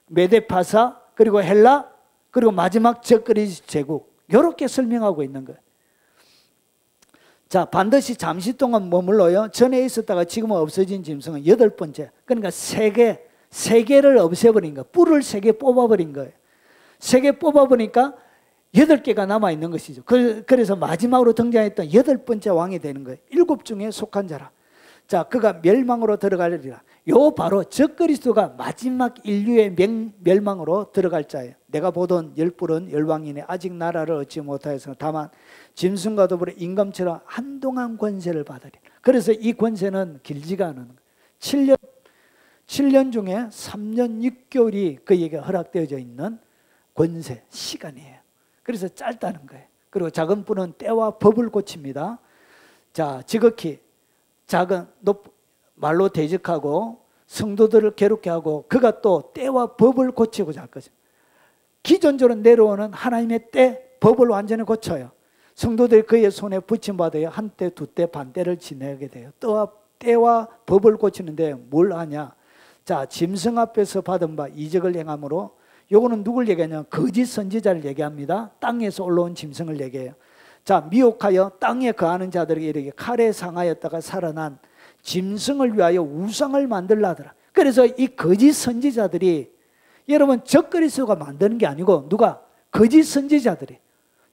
메데파사, 그리고 헬라, 그리고 마지막 적그리스 제국, 이렇게 설명하고 있는 거예요. 자, 반드시 잠시 동안 머물러요. 전에 있었다가 지금은 없어진 짐승은 8번째. 그러니까 3개를 없애버린 거예요. 뿔을 3개 뽑아버린 거예요. 3개 뽑아보니까 8개가 남아있는 것이죠. 그래서 마지막으로 등장했던 8번째 왕이 되는 거예요. 7 중에 속한 자라. 자, 그가 멸망으로 들어가리라. 요 바로 적그리스도가 마지막 인류의 멸망으로 들어갈 자예요. 내가 보던 10뿔은 열왕이네 아직 나라를 얻지 못하여서 다만 짐승과 더불어 임금처럼 한동안 권세를 받으리. 그래서 이 권세는 길지가 않은 거예요. 7년 중에 3년 6개월이 그에게 허락되어져 있는 권세, 시간이에요. 그래서 짧다는 거예요. 그리고 작은 뿔은 때와 법을 고칩니다. 자, 지극히 작은 말로 대적하고 성도들을 괴롭게 하고 그가 또 때와 법을 고치고자 할 것입니다. 기존적으로 내려오는 하나님의 때, 법을 완전히 고쳐요. 성도들이 그의 손에 붙임받아야 한때, 두때, 반때를 지내게 돼요. 때와 법을 고치는데 뭘 하냐? 자, 짐승 앞에서 받은 바 이적을 행함으로, 요거는 누굴 얘기하냐면 거짓 선지자를 얘기합니다. 땅에서 올라온 짐승을 얘기해요. 자, 미혹하여 땅에 거하는 자들에게 이르게 칼에 상하였다가 살아난 짐승을 위하여 우상을 만들라더라. 그래서 이 거짓 선지자들이, 여러분, 적그리스도가 만드는 게 아니고 누가? 거짓 선지자들이,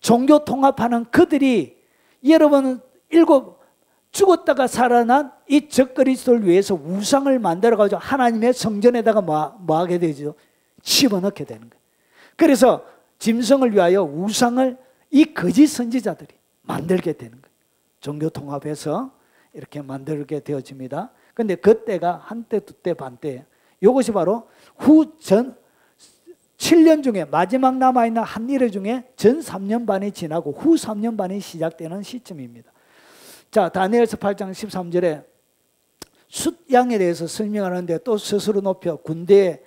종교 통합하는 그들이 여러분 죽었다가 살아난 이 적그리스도를 위해서 우상을 만들어가지고 하나님의 성전에다가 뭐 하게 되죠? 집어넣게 되는 거예요. 그래서 짐승을 위하여 우상을 이 거짓 선지자들이 만들게 되는 거예요. 종교 통합해서 이렇게 만들게 되어집니다. 그런데 그때가 한때, 두때, 반때예요. 이것이 바로 후전 7년 중에 마지막 남아있는 한 일회 중에 전 3년 반이 지나고 후 3년 반이 시작되는 시점입니다. 자, 다니엘서 8장 13절에 숫양에 대해서 설명하는데 또 스스로 높여 군대의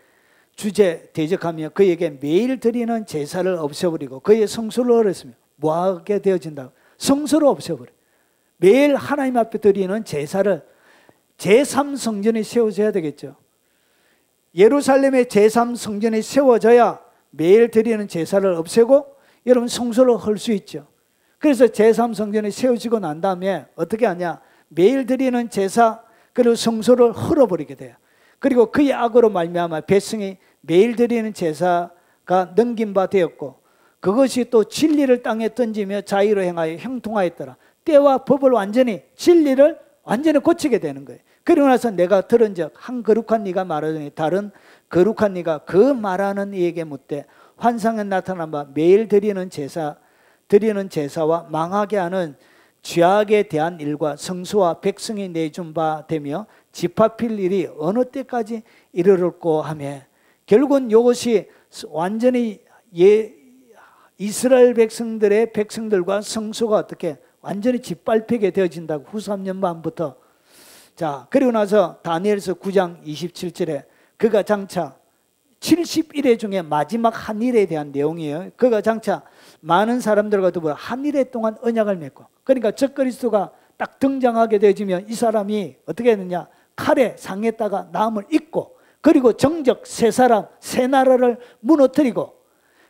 주제 대적하며 그에게 매일 드리는 제사를 없애버리고 그의 성소를 얼었으며 뭐하게 되어진다? 성소를 없애버려. 매일 하나님 앞에 드리는 제사를 제3성전이 세워져야 되겠죠. 예루살렘의 제3성전이 세워져야 매일 드리는 제사를 없애고 여러분 성소를 헐 수 있죠. 그래서 제3성전이 세워지고 난 다음에 어떻게 하냐? 매일 드리는 제사 그리고 성소를 헐어버리게 돼요. 그리고 그의 악으로 말미암아 백성이 매일 드리는 제사가 넘긴 바 되었고 그것이 또 진리를 땅에 던지며 자의로 행하여 형통하였더라. 때와 법을 완전히 진리를 완전히 고치게 되는 거예요. 그리고 나서 내가 들은 적 한 거룩한 이가 말하더니 다른 거룩한 이가 그 말하는 이에게 묻되 환상에 나타난 바 매일 드리는 제사와 망하게 하는 죄악에 대한 일과 성소와 백성이 내준 바 되며 집합할 일이 어느 때까지 이르렀고 하며 결국은 이것이 완전히 이스라엘 백성들과 성소가 어떻게 완전히 짓밟히게 되어진다고 후 3년 반부터. 자, 그리고 나서 다니엘서 9장 27절에 그가 장차 71회 중에 마지막 한 일에 대한 내용이에요. 그가 장차 많은 사람들과 더불어 한 일회 동안 언약을 맺고 그러니까 적그리스도가 딱 등장하게 되어지면 이 사람이 어떻게 했느냐? 칼에 상했다가 남을 입고 그리고 정적 세 사람 세 나라를 무너뜨리고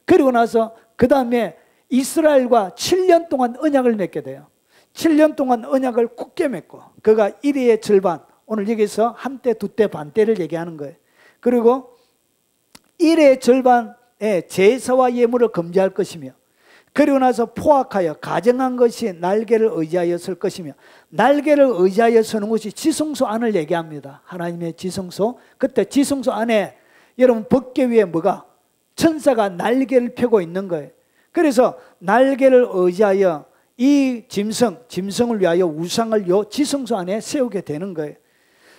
그리고 나서 그 다음에 이스라엘과 7년 동안 언약을 맺게 돼요. 7년 동안 언약을 굳게 맺고 그가 1회의 절반 오늘 여기서 한때 두때 반때를 얘기하는 거예요. 그리고 1회의 절반의 제사와 예물을 금지할 것이며 그리고 나서 포악하여 가정한 것이 날개를 의지하여 설 것이며 날개를 의지하여 서는 것이 지성소 안을 얘기합니다. 하나님의 지성소. 그때 지성소 안에 여러분 법궤 위에 뭐가? 천사가 날개를 펴고 있는 거예요. 그래서 날개를 의지하여 이 짐승을 위하여 우상을 요 지성소 안에 세우게 되는 거예요.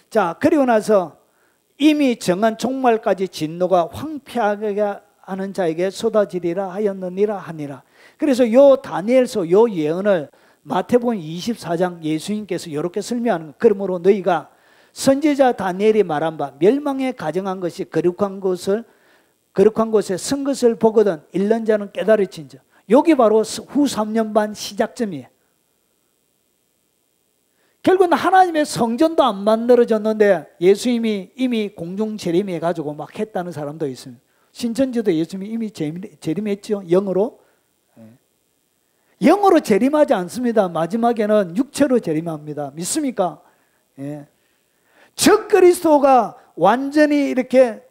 자, 그리고 나서 이미 정한 종말까지 진노가 황폐하게 하는 자에게 쏟아지리라 하였느니라 하니라. 그래서 요 다니엘서 요 예언을 마태복음 24장 예수님께서 이렇게 설명하는 거예요. 그러므로 너희가 선지자 다니엘이 말한 바 멸망에 가정한 것이 거룩한 곳에 선 것을 보거든 읽는 자는 깨달을진저. 여기 바로 후 3년 반 시작점이에요. 결국은 하나님의 성전도 안 만들어졌는데 예수님이 이미 공중 재림해가지고 막 했다는 사람도 있습니다. 신천지도 예수님이 이미 재림했죠. 영으로. 영으로 재림하지 않습니다. 마지막에는 육체로 재림합니다. 믿습니까? 예. 적그리스도가 완전히 이렇게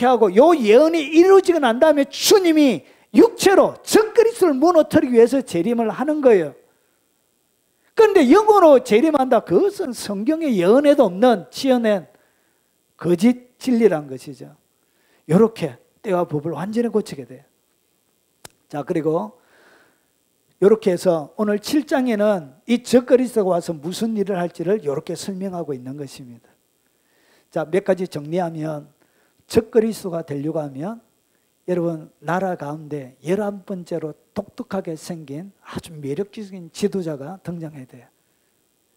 하고 요 예언이 이루어지고 난 다음에 주님이 육체로 적그리스도를 무너뜨리기 위해서 재림을 하는 거예요. 그런데 영으로 재림한다. 그것은 성경의 예언에도 없는 지어낸 거짓 진리란 것이죠. 이렇게 때와 법을 완전히 고치게 돼요. 자, 그리고 이렇게 해서 오늘 7장에는 이 적그리스도가 와서 무슨 일을 할지를 이렇게 설명하고 있는 것입니다. 자, 몇 가지 정리하면 적그리스도가 되려고 하면 여러분 나라 가운데 11번째로 독특하게 생긴 아주 매력적인 지도자가 등장해야 돼요.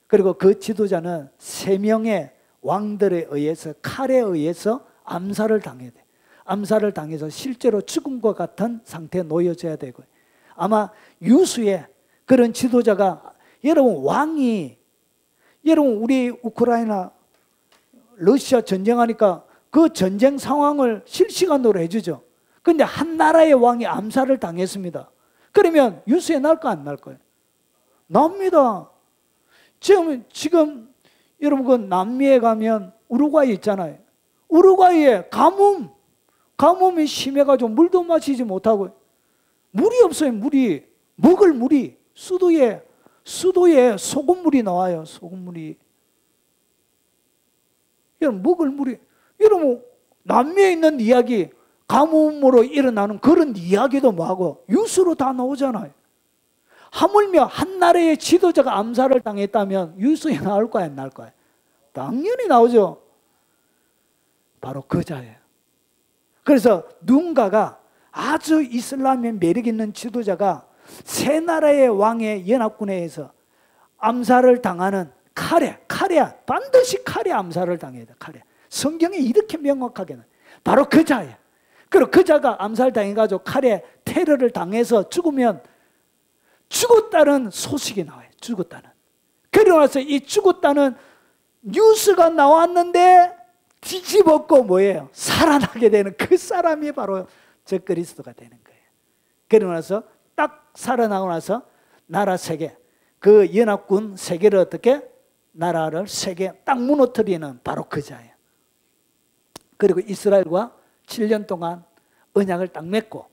그리고 그 지도자는 3명의 왕들에 의해서 칼에 의해서 암살을 당해야 돼요. 암살을 당해서 실제로 죽음과 같은 상태에 놓여져야 되고 아마 유수의 그런 지도자가 여러분 왕이 여러분 우리 우크라이나 러시아 전쟁하니까 그 전쟁 상황을 실시간으로 해주죠. 그런데 한 나라의 왕이 암살을 당했습니다. 그러면 유수에 날까 안 날까요? 납니다. 지금 여러분 그 남미에 가면 우루과이 있잖아요. 우루과이에 가뭄이 심해가지고 물도 마시지 못하고 물이 없어요. 먹을 물이 수도에 소금물이 나와요. 소금물이. 여러분 먹을 물이 여러분 남미에 있는 이야기 가뭄으로 일어나는 그런 이야기도 뭐하고 뉴스로 다 나오잖아요. 하물며 한 나라의 지도자가 암살을 당했다면 뉴스에 나올 거야, 안 나올 거야? 당연히 나오죠. 바로 그자예요. 그래서 누군가가 아주 이슬람의 매력 있는 지도자가 세 나라의 왕의 연합군에 의해서 암살을 당하는 칼에 반드시 칼에 암살을 당해야 돼. 칼에. 성경에 이렇게 명확하게 바로 그자예요. 그리고 그자가 암살당해가지고 칼에 테러를 당해서 죽으면 죽었다는 소식이 나와요. 죽었다는. 그러고 나서 이 죽었다는 뉴스가 나왔는데 뒤집었고 뭐예요? 살아나게 되는 그 사람이 바로 저 그리스도가 되는 거예요. 그러고 나서 딱 살아나고 나서 나라 세 개, 그 연합군 세 개를 어떻게? 나라를 세 개 딱 무너뜨리는 바로 그자예요. 그리고 이스라엘과 7년 동안 언약을 딱 맺고,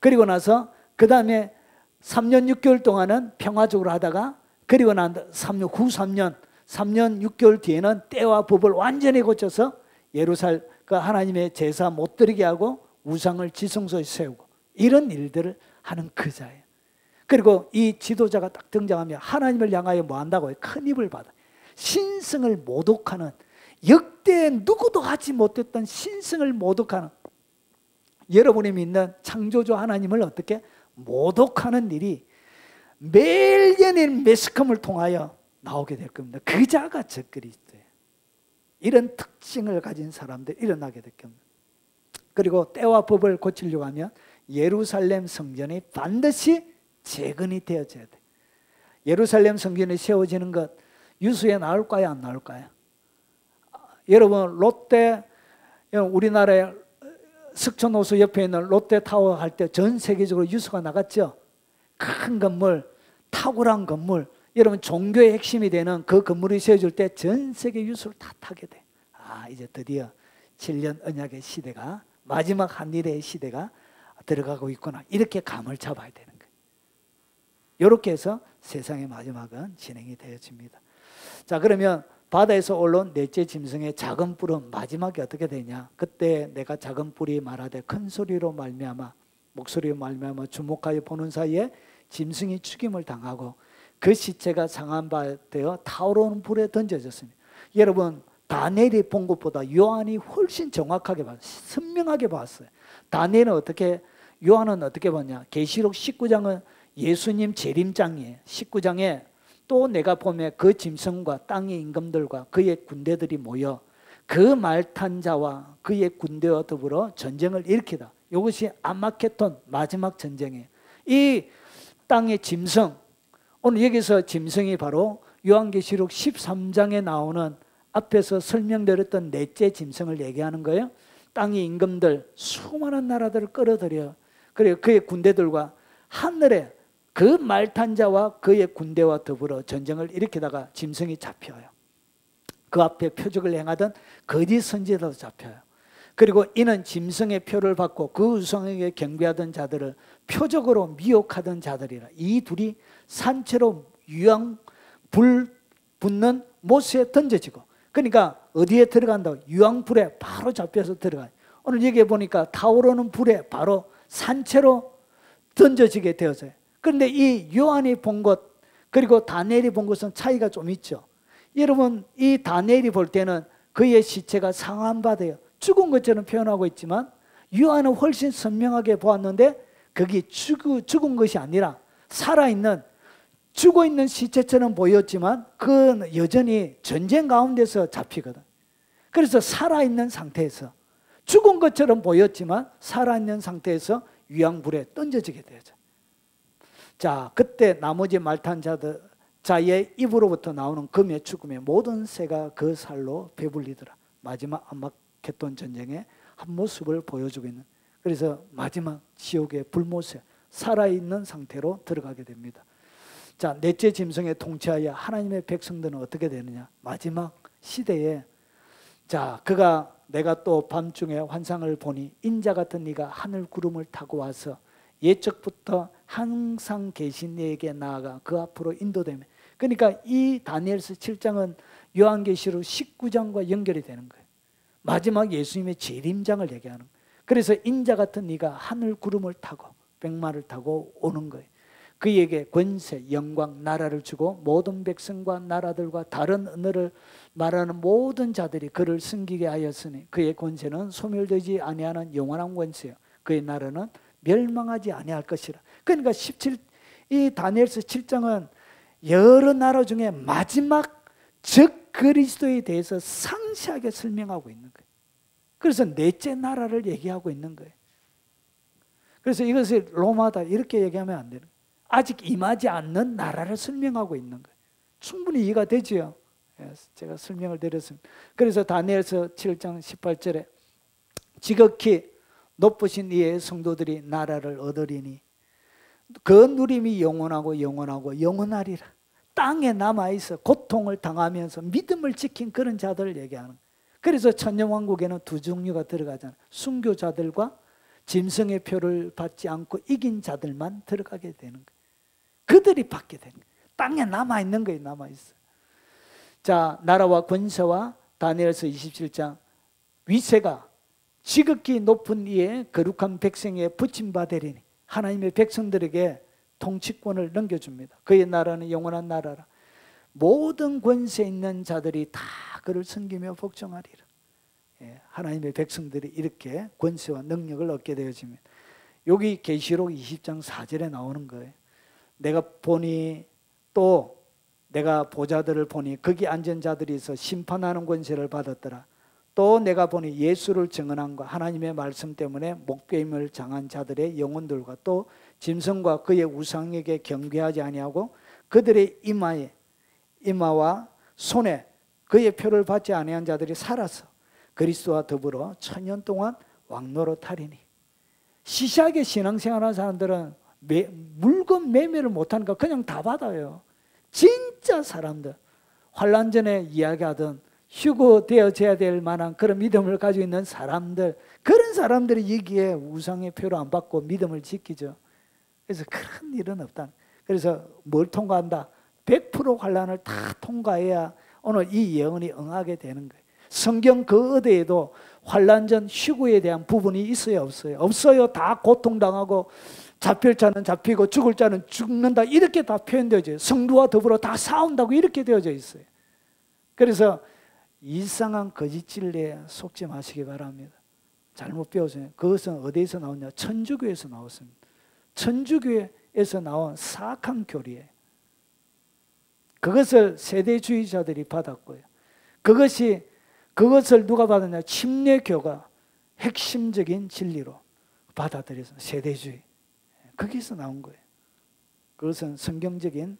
그리고 나서 그 다음에 3년 6개월 동안은 평화적으로 하다가, 그리고 난 후 3년 6개월 뒤에는 때와 법을 완전히 고쳐서 예루살렘 하나님의 제사 못 드리게 하고 우상을 지성소에 세우고 이런 일들을 하는 그자예요. 그리고 이 지도자가 딱 등장하면 하나님을 향하여 뭐 한다고요? 큰 입을 받아. 신성을 모독하는, 역대 누구도 하지 못했던 신성을 모독하는, 여러분이 믿는 창조주 하나님을 어떻게 모독하는 일이 매일 연일 매스컴을 통하여 나오게 될 겁니다. 그자가 저 그리스도예요. 이런 특징을 가진 사람들이 일어나게 될 겁니다. 그리고 때와 법을 고치려고 하면 예루살렘 성전이 반드시 재건이 되어져야 돼. 예루살렘 성전이 세워지는 것 유수에 나올까요, 안 나올까요? 여러분 롯데, 우리나라의 석촌호수 옆에 있는 롯데타워 할 때 전 세계적으로 유수가 나갔죠. 큰 건물, 탁월한 건물, 여러분 종교의 핵심이 되는 그 건물이 세워질 때 전 세계 유수를 다 타게 돼. 아, 이제 드디어 7년 언약의 시대가, 마지막 한일의 시대가 들어가고 있구나, 이렇게 감을 잡아야 되는 거예요. 이렇게 해서 세상의 마지막은 진행이 되어집니다. 자, 그러면 바다에서 올라온 넷째 짐승의 작은 뿔은 마지막에 어떻게 되냐? 그때 내가 작은 뿔이 말하되 큰 소리로 말미암아, 목소리로 말미암아 주목하여 보는 사이에 짐승이 죽임을 당하고 그 시체가 상한 바 되어 타오르는 불에 던져졌습니다. 여러분 다니엘이 본 것보다 요한이 훨씬 정확하게 봤어요. 선명하게 봤어요. 다니엘은 어떻게, 요한은 어떻게 봤냐? 계시록 19장은 예수님 재림장이에요. 19장에 또 내가 보면 그 짐승과 땅의 임금들과 그의 군대들이 모여 그 말탄 자와 그의 군대와 더불어 전쟁을 일으키다. 이것이 아마케톤 마지막 전쟁이에요. 이 땅의 짐승, 오늘 여기서 짐승이 바로 요한계시록 13장에 나오는 앞에서 설명드렸던 넷째 짐승을 얘기하는 거예요. 땅의 임금들 수많은 나라들을 끌어들여, 그리고 그의 군대들과 하늘에 그 말탄 자와 그의 군대와 더불어 전쟁을 일으키다가 짐승이 잡혀요. 그 앞에 표적을 행하던 거짓 선지자도 잡혀요. 그리고 이는 짐승의 표를 받고 그 우상에게 경배하던 자들을 표적으로 미혹하던 자들이라. 이 둘이 산채로 유황 불 붙는 못에 던져지고, 그러니까 어디에 들어간다고? 유황불에 바로 잡혀서 들어가요. 오늘 여기에 보니까 타오르는 불에 바로 산채로 던져지게 되어져요. 그런데 이 요한이 본 것 그리고 다니엘이 본 것은 차이가 좀 있죠. 여러분 이 다니엘이 볼 때는 그의 시체가 상한 바 되어 죽은 것처럼 표현하고 있지만, 요한은 훨씬 선명하게 보았는데 그게 죽은 것이 아니라 살아있는, 죽어있는 시체처럼 보였지만 그 여전히 전쟁 가운데서 잡히거든. 그래서 살아있는 상태에서, 죽은 것처럼 보였지만 살아있는 상태에서 유황불에 던져지게 되죠. 자, 그때 나머지 말탄 자의 입으로부터 나오는 금의 죽음의 모든 새가 그 살로 배불리더라. 마지막 아마겟돈 전쟁의 한 모습을 보여주고 있는, 그래서 마지막 지옥의 불못에 살아있는 상태로 들어가게 됩니다. 자, 넷째 짐승의 통치하여 하나님의 백성들은 어떻게 되느냐? 마지막 시대에, 자, 그가 내가 또 밤중에 환상을 보니 인자 같은 이가 하늘 구름을 타고 와서 예적부터 항상 계신 이에게 나아가 그 앞으로 인도되며, 그러니까 이 다니엘서 7장은 요한계시록 19장과 연결이 되는 거예요. 마지막 예수님의 재림장을 얘기하는 거예요. 그래서 인자 같은 네가 하늘 구름을 타고 백마를 타고 오는 거예요. 그에게 권세, 영광, 나라를 주고 모든 백성과 나라들과 다른 언어를 말하는 모든 자들이 그를 섬기게 하였으니 그의 권세는 소멸되지 아니하는 영원한 권세요. 그의 나라는 멸망하지 아니할 것이라. 그러니까 이 다니엘서 7장은 여러 나라 중에 마지막 적 그리스도에 대해서 상세하게 설명하고 있는 거예요. 그래서 넷째 나라를 얘기하고 있는 거예요. 그래서 이것을 로마다 이렇게 얘기하면 안 되는 거예요. 아직 임하지 않는 나라를 설명하고 있는 거예요. 충분히 이해가 되지요. 제가 설명을 드렸습니다. 그래서 다니엘서 7장 18절에 지극히 높으신 이의 성도들이 나라를 얻으리니 그 누림이 영원하고 영원하고 영원하리라. 땅에 남아있어 고통을 당하면서 믿음을 지킨 그런 자들을 얘기하는 거예요. 그래서 천년왕국에는 두 종류가 들어가잖아요. 순교자들과 짐승의 표를 받지 않고 이긴 자들만 들어가게 되는 거예요. 그들이 받게 되는 거예요. 땅에 남아있는 거예요. 남아있어요. 자, 나라와 권세와 다니엘서 27장 위세가 지극히 높은 이의 거룩한 백성에 붙임받으리니 하나님의 백성들에게 통치권을 넘겨줍니다. 그의 나라는 영원한 나라라. 모든 권세 있는 자들이 다 그를 섬기며 복종하리라. 하나님의 백성들이 이렇게 권세와 능력을 얻게 되어집니다. 여기 계시록 20장 4절에 나오는 거예요. 내가 보니 또 내가 보자들을 보니 거기 앉은 자들이 있어 심판하는 권세를 받았더라. 또 내가 보니 예수를 증언함과 하나님의 말씀 때문에 목배임을 당한 자들의 영혼들과 또 짐승과 그의 우상에게 경배하지 아니하고 그들의 이마와 손에 그의 표를 받지 아니한 자들이 살아서 그리스도와 더불어 천년 동안 왕노릇하리니. 시시하게 신앙생활하는 사람들은 물건 매매를 못하니까 그냥 다 받아요. 진짜 사람들, 환난 전에 이야기하던 휴거되어져야 될 만한 그런 믿음을 가지고 있는 사람들, 그런 사람들이 여기에 우상의 표를 안 받고 믿음을 지키죠. 그래서 그런 일은 없다. 그래서 뭘 통과한다? 100% 환난을 다 통과해야 오늘 이 예언이 응하게 되는 거예요. 성경 그 어디에도 환난 전 휴거에 대한 부분이 있어요, 없어요? 없어요. 다 고통당하고 잡힐 자는 잡히고 죽을 자는 죽는다, 이렇게 다 표현되어져. 성도와 더불어 다 싸운다고 이렇게 되어져 있어요. 그래서 이상한 거짓 진리에 속지 마시기 바랍니다. 잘못 배우세요. 그것은 어디에서 나오냐? 천주교에서 나왔습니다. 천주교에서 나온 사악한 교리예요. 그것을 세대주의자들이 받았고요. 그것을 누가 받았냐? 침례교가 핵심적인 진리로 받아들여서 세대주의. 거기서 나온 거예요. 그것은 성경적인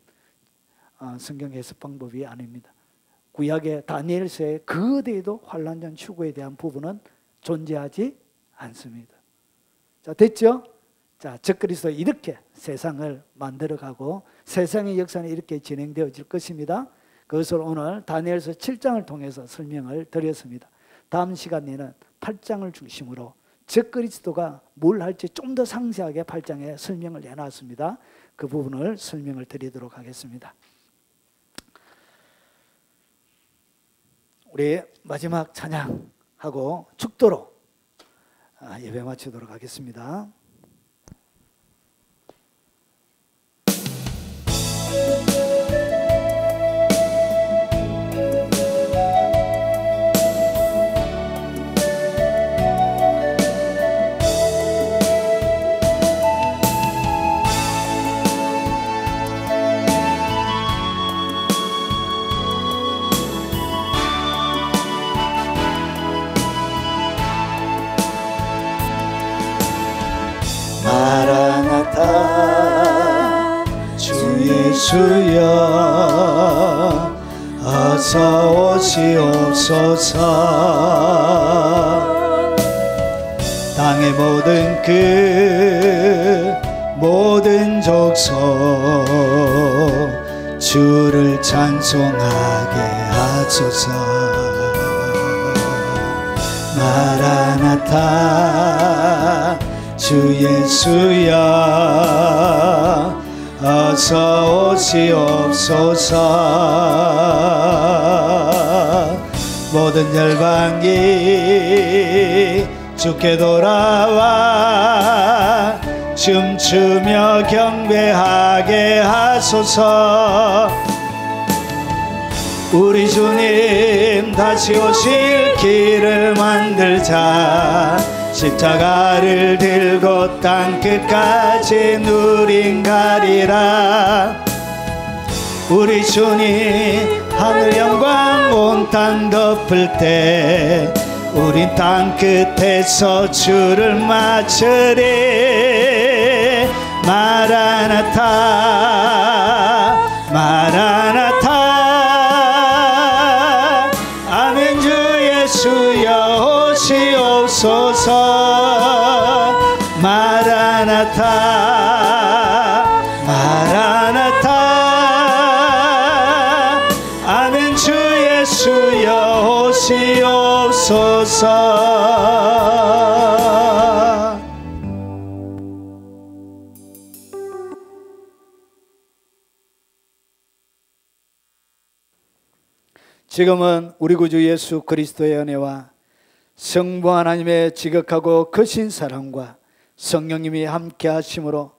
성경 해석 방법이 아닙니다. 구약의 다니엘서의 그 어디에도 환난 전 휴거에 대한 부분은 존재하지 않습니다. 자, 됐죠? 자, 적그리스도 이렇게 세상을 만들어가고 세상의 역사는 이렇게 진행되어질 것입니다. 그것을 오늘 다니엘서 7장을 통해서 설명을 드렸습니다. 다음 시간에는 8장을 중심으로 적그리스도가 뭘 할지 좀 더 상세하게 8장에 설명을 해놨습니다. 그 부분을 설명을 드리도록 하겠습니다. 우리 마지막 찬양하고 축도로 예배 마치도록 하겠습니다. 마라나타 주 예수여 어서 오시옵소서. 땅의 모든 모든 족속 주를 찬송하게 하소서. 마라나타 주 예수여 어서 오시옵소서. 모든 열방이 주께 돌아와 춤추며 경배하게 하소서. 우리 주님 다시 오실 길을 만들자. 십자가를 들고 땅끝까지 누린 가리라. 우리 주님 하늘 영광 온 땅 덮을 때 우린 땅끝에서 주를 맞으리. 마라나타 마라나타 아멘. 주 예수여 오시옵소서. 마라나타 마라나타 아멘. 주 예수여 오시옵소서. 지금은 우리 구주 예수 그리스도의 은혜와 성부 하나님의 지극하고 크신 사랑과 성령님이 함께 하심으로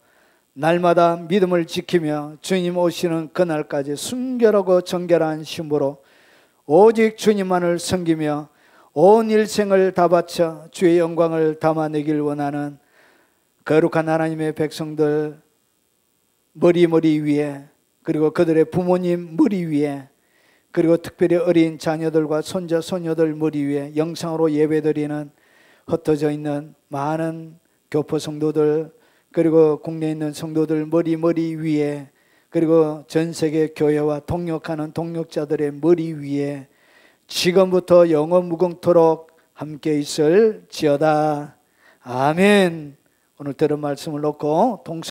날마다 믿음을 지키며 주님 오시는 그날까지 순결하고 정결한 심부로 오직 주님만을 섬기며 온 일생을 다 바쳐 주의 영광을 담아내길 원하는 거룩한 하나님의 백성들 머리 위에, 그리고 그들의 부모님 머리 위에, 그리고 특별히 어린 자녀들과 손자 손녀들 머리 위에 영상으로 예배드리는 흩어져 있는 많은 교포 성도들, 그리고 국내에 있는 성도들 머리 위에, 그리고 전 세계 교회와 동역하는 동역자들의 머리 위에 지금부터 영원 무궁토록 함께 있을지어다. 아멘. 오늘 들은 말씀을 놓고 동서